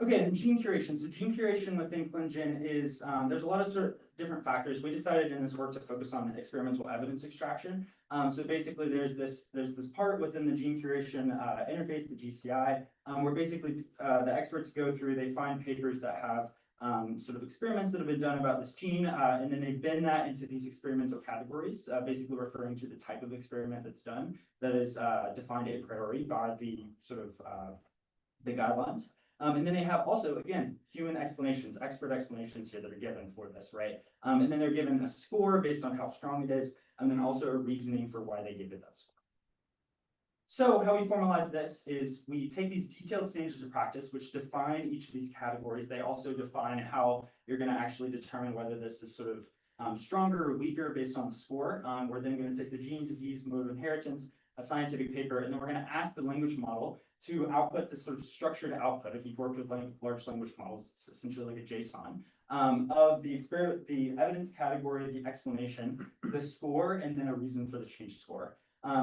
Okay, then gene curation. So gene curation within ClinGen is, there's a lot of sort of different factors. We decided in this work to focus on experimental evidence extraction. So basically there's this part within the gene curation interface, the GCI, where basically the experts go through, they find papers that have sort of experiments that have been done about this gene, and then they bin that into these experimental categories, basically referring to the type of experiment that's done that is defined a priori by the sort of the guidelines. And then they have also, again, human explanations, expert explanations here that are given for this, right? And then they're given a score based on how strong it is, and then also a reasoning for why they give it that score. So how we formalize this is we take these detailed standards of practice, which define each of these categories. They also define how you're going to actually determine whether this is sort of stronger or weaker based on the score. We're then going to take the gene, disease, mode of inheritance, a scientific paper, and then we're going to ask the language model to output this sort of structured output. If you've worked with large language models, it's essentially like a JSON of the experiment, the evidence category, the explanation, the score, and then a reason for the change score.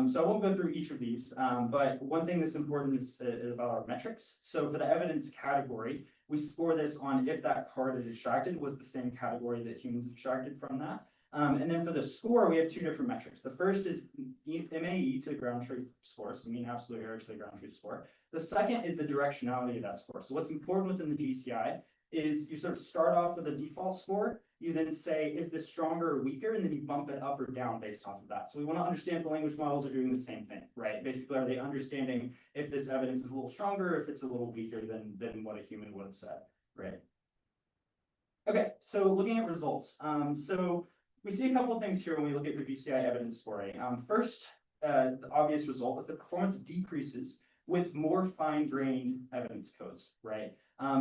So I won't go through each of these, but one thing that's important is about our metrics. So for the evidence category, we score this on if that card it extracted was the same category that humans extracted from that. And then for the score, we have two different metrics. The first is MAE to the ground truth score, so mean absolute error to the ground truth score. The second is the directionality of that score. So what's important within the GCI is you sort of start off with a default score. You then say, is this stronger or weaker? And then you bump it up or down based off of that. So we want to understand if the language models are doing the same thing, right? Basically, are they understanding if this evidence is a little stronger, if it's a little weaker than what a human would have said, right? Okay, so looking at results. So we see a couple of things here when we look at the GCI evidence scoring. First, the obvious result is that performance decreases with more fine-grained evidence codes, right?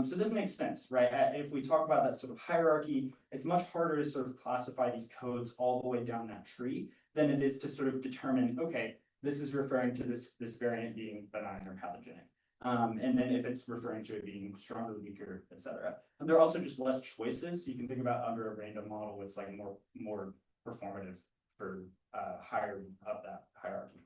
So this makes sense, right? If we talk about that sort of hierarchy, it's much harder to sort of classify these codes all the way down that tree than it is to sort of determine, okay, this is referring to this variant being benign or pathogenic. And then if it's referring to it being stronger, weaker, et cetera. And there are also just less choices. So you can think about under a random model, it's like more performative for higher up that hierarchy.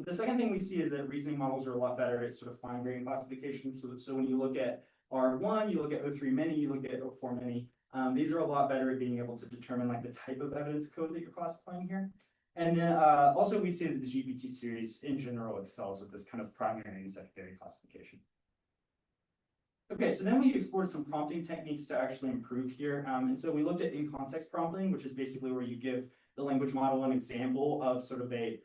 The second thing we see is that reasoning models are a lot better at sort of fine-grained classification. So when you look at R1, you look at O3 mini, you look at O4 mini, these are a lot better at being able to determine like the type of evidence code that you're classifying here. And then also we see that the GPT series in general excels as this kind of primary and secondary classification. Okay, so then we explored some prompting techniques to actually improve here. And so we looked at in-context prompting, which is basically where you give the language model an example of sort of a,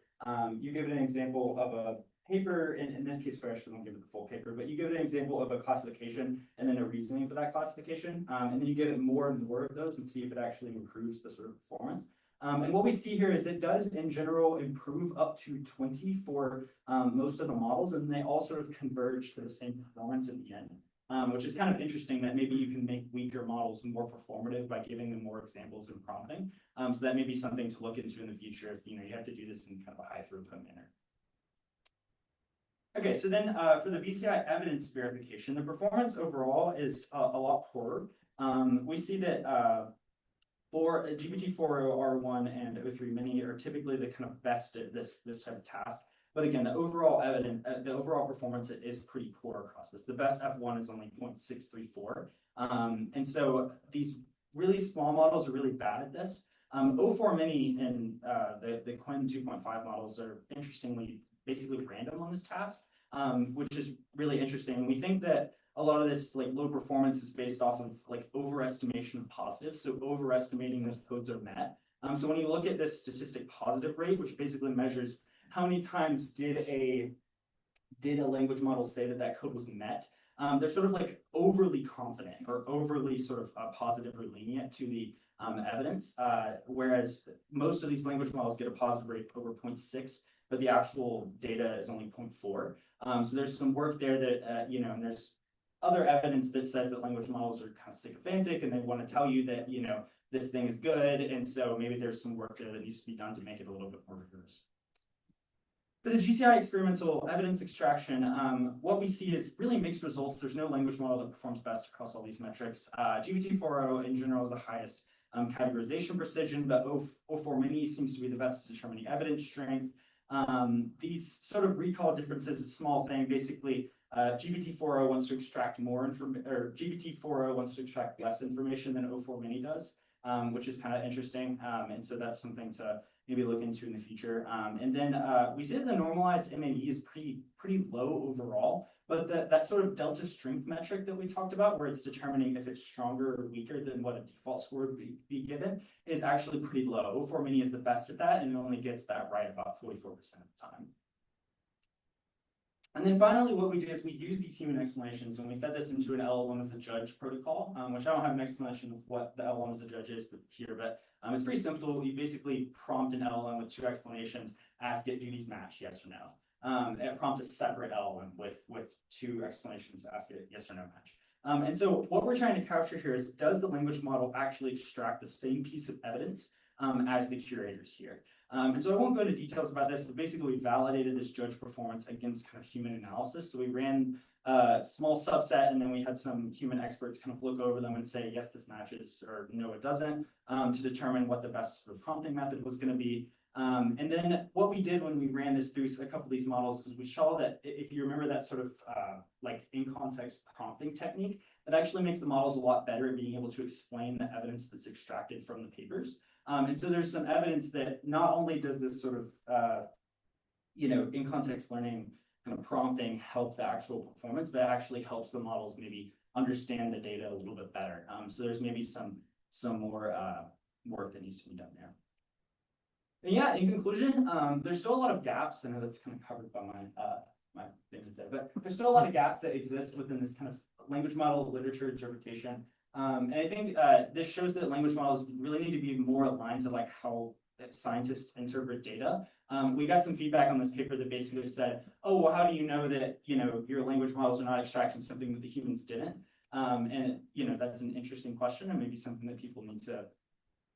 you give it an example of paper, in this case, I actually won't give it the full paper, but you give an example of a classification and then a reasoning for that classification. And then you give it more and more of those and see if it actually improves the sort of performance. And what we see here is it does in general improve up to 20 for most of the models, and they all sort of converge to the same performance in the end. Which is kind of interesting that maybe you can make weaker models more performative by giving them more examples and prompting. So that may be something to look into in the future if you have to do this in kind of a high throughput manner. Okay, so then for the BCI evidence verification, the performance overall is a lot poorer. We see that for GPT-4o, R1, and O3 Mini are typically the kind of best at this type of task. But again, the overall performance is pretty poor across this. The best F1 is only 0.634. And so these really small models are really bad at this. O4 Mini and the Quinn 2.5 models are interestingly basically random on this task, which is really interesting. We think that a lot of this low performance is based off of overestimation of positives, so overestimating those codes are met. So when you look at this statistic positive rate, which basically measures how many times did a language model say that code was met, they're sort of overly confident or overly sort of positively lenient to the evidence, whereas most of these language models get a positive rate over 0.6, but the actual data is only 0.4. So there's some work there that, and there's other evidence that says that language models are kind of sycophantic and they want to tell you that, this thing is good. And so maybe there's some work there that needs to be done to make it a little bit more rigorous. For the GCI experimental evidence extraction, what we see is really mixed results. There's no language model that performs best across all these metrics. GPT-4o in general is the highest categorization precision, but O4 Mini seems to be the best at determining evidence strength. These sort of recall differences, a small thing. Basically, GPT-4o wants to extract more information, or GPT-4o wants to extract less information than O4 Mini does, which is kind of interesting. And so that's something to maybe look into in the future. And then we see that the normalized MAE is pretty low overall, but that sort of delta strength metric that we talked about, where it's determining if it's stronger or weaker than what a default score would be given, is actually pretty low. O4 Mini is the best at that, and it only gets that right about 44% of the time. And then finally, what we do is we use these human explanations, and we fed this into an LLM as a judge protocol, which I don't have an explanation of what the LLM as a judge is here, but it's pretty simple. You basically prompt an LLM with 2 explanations, ask it, do these match, yes or no. And prompt a separate LLM with 2 explanations, ask it yes or no match. And so what we're trying to capture here is, does the language model actually extract the same piece of evidence as the curators here? And so I won't go into details about this, but basically we validated this judge performance against kind of human analysis. So we ran a small subset, and then we had some human experts kind of look over them and say, yes, this matches, or no, it doesn't, to determine what the best sort of prompting method was going to be. And then what we did when we ran this through a couple of these models is we saw that if you remember that sort of in context prompting technique, it actually makes the models a lot better at being able to explain the evidence that's extracted from the papers. And so there's some evidence that not only does this sort of, in context learning kind of prompting help the actual performance, but it actually helps the models maybe understand the data a little bit better. So there's maybe some more work that needs to be done there. And yeah, in conclusion, there's still a lot of gaps. I know that's kind of covered by my thing there, but there's still a lot of gaps that exist within this kind of language model literature interpretation. And I think this shows that language models really need to be more aligned to how scientists interpret data. We got some feedback on this paper that basically said, oh, well, how do you know that your language models are not extracting something that the humans didn't? And that's an interesting question, and maybe something that people need to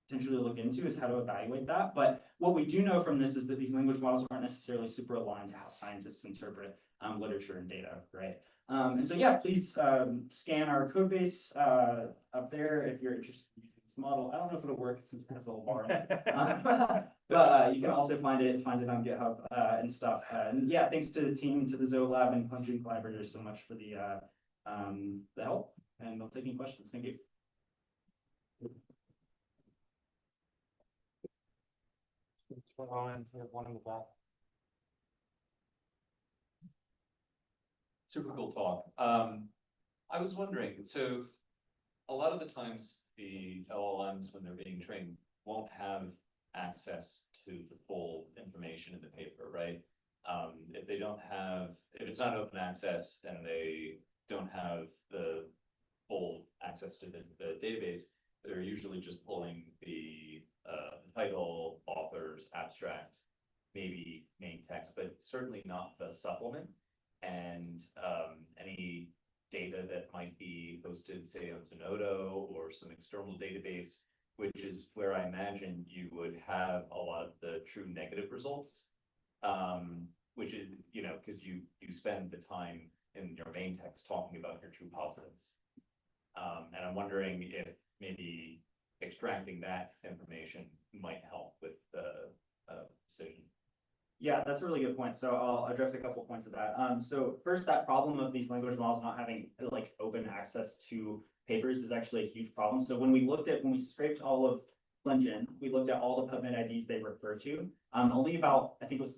potentially look into, is how to evaluate that. But what we do know from this is that these language models aren't necessarily super aligned to how scientists interpret literature and data, right? And so yeah, please scan our code base up there if you're interested in using this model. I don't know if it'll work since it has a little bar in it. But you can also find it on GitHub and stuff. And yeah, thanks to the team, to the Zoe Lab and Plunging collaborators so much for the help. And I'll take any questions. Thank you. We have one in the back. Super cool talk. I was wondering, so a lot of the times the LLMs, when they're being trained, won't have access to the full information in the paper, right? If they don't have, if it's not open access and they don't have the full access to the database, they're usually just pulling the title, authors, abstract, maybe main text, but certainly not the supplement. And any data that might be hosted, say, on Zenodo or some external database, which is where I imagine you would have a lot of the true negative results, which is, you know, because you spend the time in your main text talking about your true positives. And I'm wondering if maybe extracting that information might help with the decision. Yeah, that's a really good point. So I'll address a couple points of that. So first, that problem of these language models not having like open access to papers is actually a huge problem. So when we scraped all of ClinGen, we looked at all the PubMed IDs they refer to. Only about, I think it was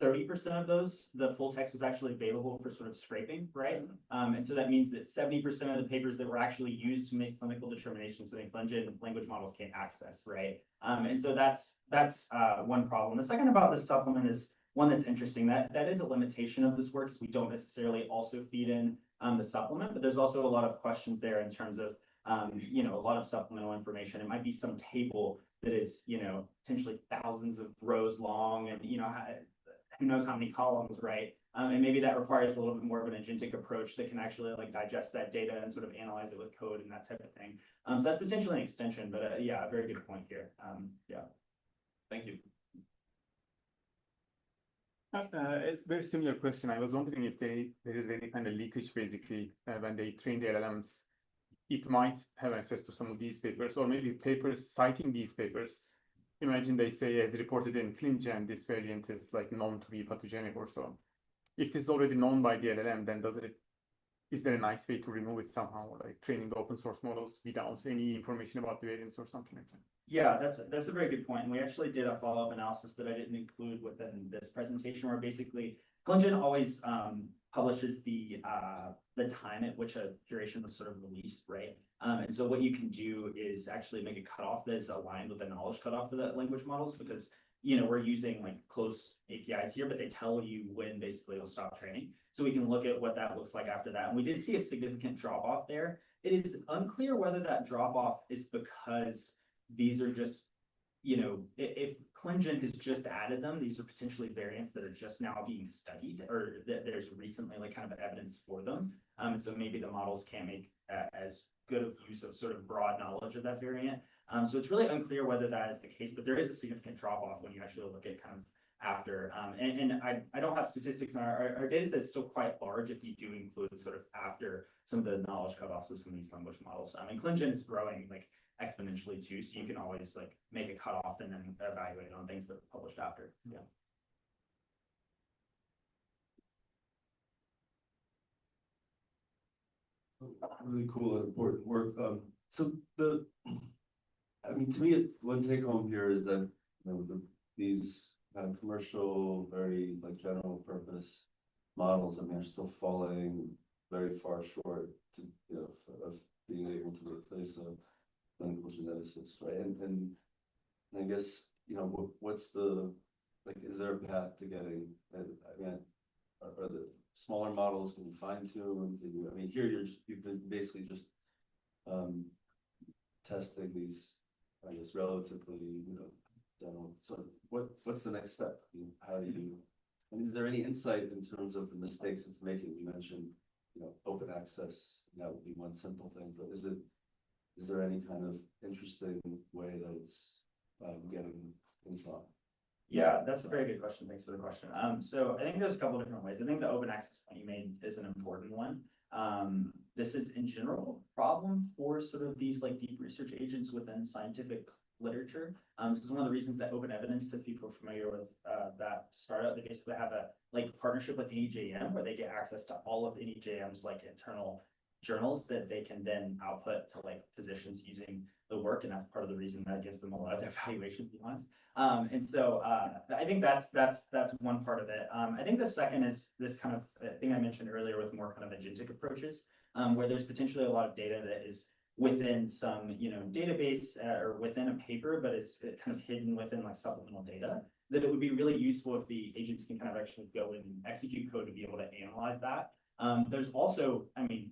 30% of those, the full text was actually available for sort of scraping, right? And so that means that 70% of the papers that were actually used to make clinical determinations within ClinGen language models can't access, right? And so that's one problem. The second about this supplement is one that's interesting. That is a limitation of this work, is we don't necessarily also feed in the supplement, but there's also a lot of questions there in terms of you know, a lot of supplemental information. It might be some table that is, you know, potentially thousands of rows long, and you know, who knows how many columns, right? And maybe that requires a little bit more of an agentic approach that can actually like digest that data and sort of analyze it with code and that type of thing. So that's potentially an extension, but yeah, a very good point here. Yeah. Thank you. It's a very similar question. I was wondering if there is any kind of leakage, basically, when they train the LLMs. It might have access to some of these papers, or maybe papers citing these papers. Imagine they say, as reported in ClinGen, this variant is like known to be pathogenic or so. If this is already known by the LLM, then is there a nice way to remove it somehow, like training the open source models without any information about the variants or something like that? Yeah, that's a very good point. And we actually did a follow-up analysis that I didn't include within this presentation, where basically ClinGen always publishes the time at which a curation was sort of released, right? And so what you can do is actually make a cutoff that is aligned with the knowledge cutoff for the language models, because you know, we're using like close APIs here, but they tell you when basically it'll stop training. So we can look at what that looks like after that. And we did see a significant drop off there. It is unclear whether that drop off is because these are just, you know, if ClinGen has just added them, these are potentially variants that are just now being studied, or that there's recently like kind of evidence for them. And so maybe the models can't make as good of use of sort of broad knowledge of that variant. So it's really unclear whether that is the case, but there is a significant drop off when you actually look at kind of after. And I don't have statistics on our data set is still quite large if you do include sort of after some of the knowledge cutoffs of some of these language models. I mean, ClinGen is growing like exponentially too, so you can always like make a cutoff and then evaluate on things that are published after. Yeah. Really cool and important work. So I mean, to me, one take home here is that, you know, these commercial, very like general purpose models, I mean, are still falling very far short to, you know, of being able to replace a clinical geneticist, right? And I guess, you know, what's the, like, is there a path to getting, I mean, are the smaller models, can you fine tune? I mean, here you've been basically just testing these, I guess, relatively, you know, general. So what's the next step? How do you, and is there any insight in terms of the mistakes it's making? You mentioned, you know, open access, that would be one simple thing, but is there any kind of interesting way that it's getting things wrong? Yeah, that's a very good question. Thanks for the question. So I think there's a couple different ways. I think the open access point you made is an important one. This is in general a problem for sort of these like deep research agents within scientific literature. This is one of the reasons that Open Evidence, if people are familiar with that startup, they basically have a like partnership with NEJM where they get access to all of NEJM's like internal journals that they can then output to like physicians using the work, and that's part of the reason that gives them a lot of their valuation beyond. And so I think that's one part of it. I think the second is this kind of thing I mentioned earlier with more kind of agentic approaches, where there's potentially a lot of data that is within some, database or within a paper, but it's kind of hidden within like supplemental data, that it would be really useful if the agents can kind of actually go and execute code to be able to analyze that. There's also,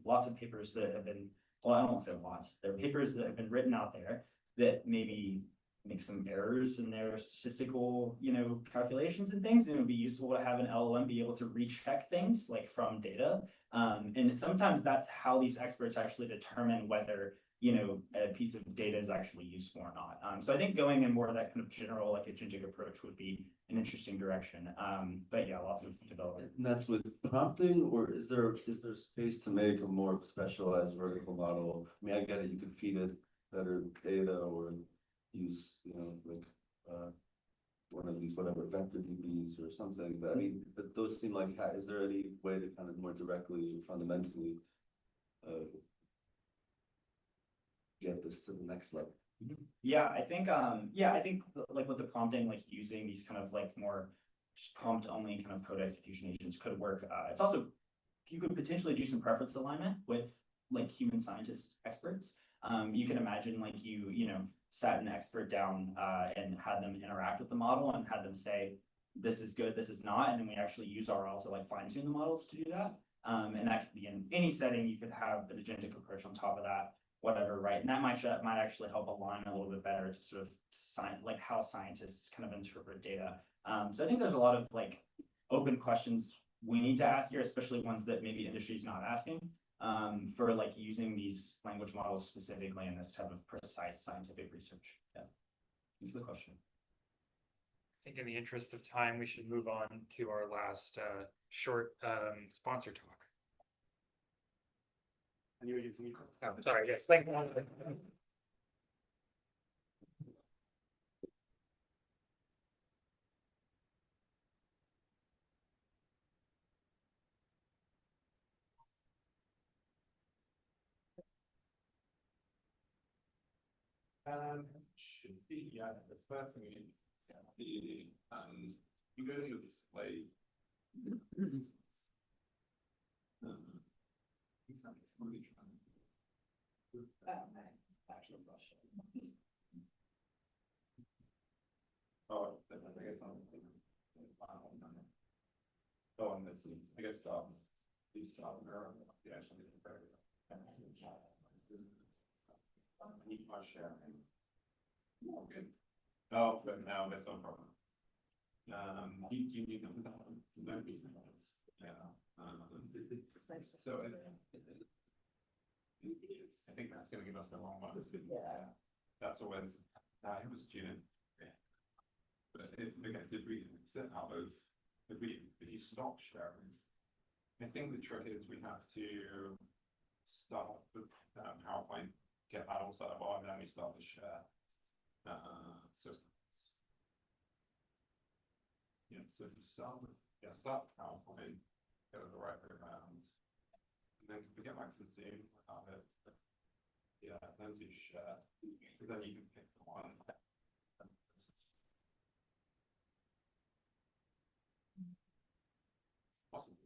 lots of papers that have been, well, I won't say lots, there are papers that have been written out there that maybe make some errors in their statistical, calculations and things, and it would be useful to have an LLM be able to recheck things like from data. And sometimes that's how these experts actually determine whether, a piece of data is actually useful or not. So I think going in more of that kind of general, like agentic approach would be an interesting direction. But yeah, lots of development. And that's with prompting, or is there space to make a more specialized vertical model? I get it, you could feed it better data or use, one of these, whatever, vector DBs or something, but those seem like, is there any way to kind of more directly, fundamentally, get this to the next level? Yeah, I think like with the prompting, like using these kind of like more just prompt only kind of code execution agents could work. It's also, you could potentially do some preference alignment with like human scientist experts. You can imagine like you sat an expert down and had them interact with the model and had them say, this is good, this is not, and then we actually use RL to like fine tune the models to do that. And that could be in any setting. You could have an agentic approach on top of that, whatever, right? And that might actually help align a little bit better to sort of like how scientists kind of interpret data. So I think there's a lot of like open questions we need to ask here, especially ones that maybe industry's not asking, for like using these language models specifically in this type of precise scientific research. Yeah, thanks for the question. I think in the interest of time, we should move on to our last short sponsor talk. Oh, sorry, yes, thank you. Should be, yeah, the first thing is you go to your display. Actual question. Oh, I guess on this, I guess these start yeah, actually I need my sharing. Oh, good. Oh, but now there's no problem. You need them. Yeah. So I think that's going to give us the wrong one. Yeah. That's always it was student. Yeah. But if we set out of if you stop sharing, I think the trick is we have to start with PowerPoint, get that all set up, and then we start to share. So yeah, so if you start with start PowerPoint, go the right way around, and then we get back to the Zoom, have it. Yeah, then you share, and then you can pick the one. Awesome.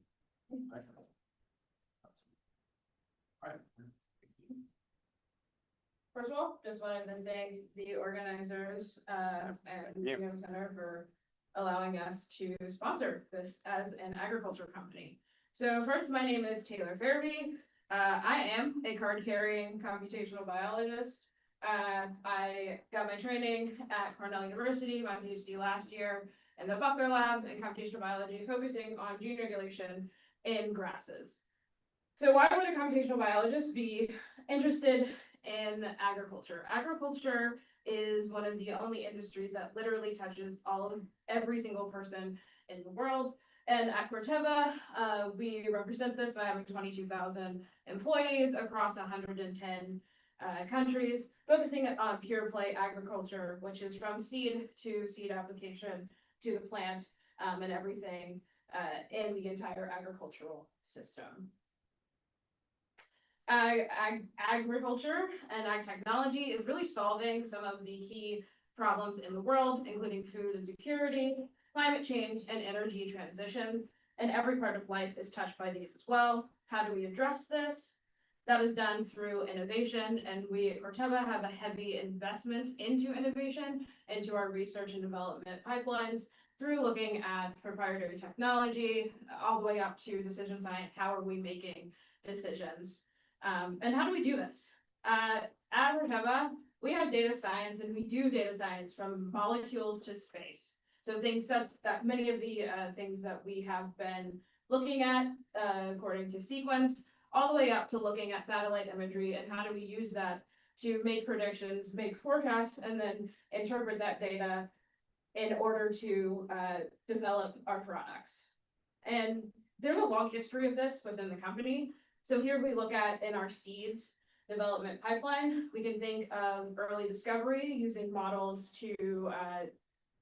First of all, just wanted to thank the organizers and Genome Center for allowing us to sponsor this as an agriculture company. So first, my name is Taylor Fairby. I am a card-carrying computational biologist. I got my training at Cornell University, my PhD last year, in the Buckler Lab in computational biology, focusing on gene regulation in grasses. So why would a computational biologist be interested in agriculture? Agriculture is one of the only industries that literally touches every single person in the world. And at Corteva, we represent this by having 22,000 employees across 110 countries, focusing on pure play agriculture, which is from seed to seed application to the plant and everything in the entire agricultural system. Agriculture and ag technology is really solving some of the key problems in the world, including food insecurity, climate change, and energy transition. And every part of life is touched by these as well. How do we address this? that is done through innovation, and we at Corteva have a heavy investment into innovation, into our research and development pipelines, through looking at proprietary technology, all the way up to decision science. How are we making decisions? And how do we do this? At Corteva, we have data science, and we do data science from molecules to space. So things such that many of the things that we have been looking at according to sequence, all the way up to looking at satellite imagery and how do we use that to make predictions, make forecasts, and then interpret that data in order to develop our products. And there's a long history of this within the company. So here we look at in our seeds development pipeline, we can think of early discovery using models to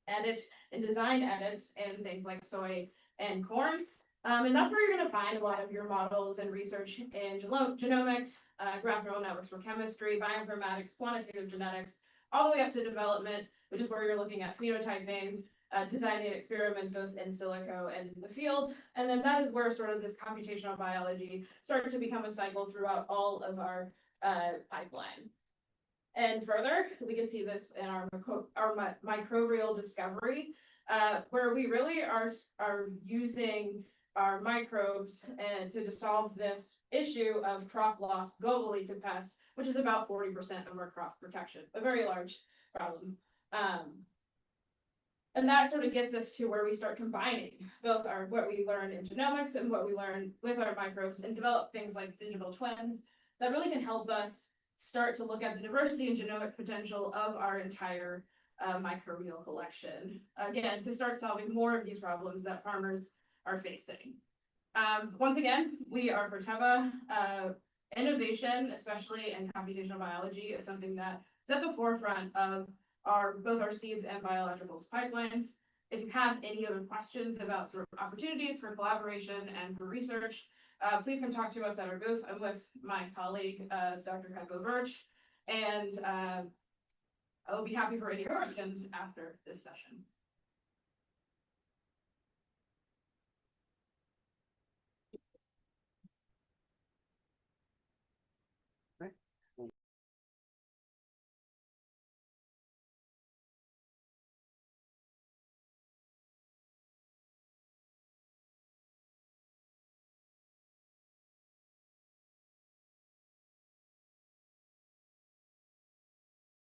edit and design edits in things like soy and corn. And that's where you're going to find a lot of your models and research in genomics, graph neural networks for chemistry, bioinformatics, quantitative genetics, all the way up to development, which is where you're looking at phenotyping, designing experiments both in silico and in the field. And then that is where sort of this computational biology starts to become a cycle throughout all of our pipeline. And further, we can see this in our microbial discovery, where we really are using our microbes and to solve this issue of crop loss globally to pests, which is about 40% of our crop protection, a very large problem. And that sort of gets us to where we start combining both what we learn in genomics and what we learn with our microbes and develop things like digital twins that really can help us start to look at the diversity and genomic potential of our entire microbial collection. Again, to start solving more of these problems that farmers are facing. Once again, we are Corteva. Innovation, especially in computational biology, is something that is at the forefront of both our seeds and biologicals pipelines. If you have any other questions about sort of opportunities for collaboration and for research, please come talk to us at our booth. I'm with my colleague, Dr. Heiko Birch, and I will be happy for any questions after this session.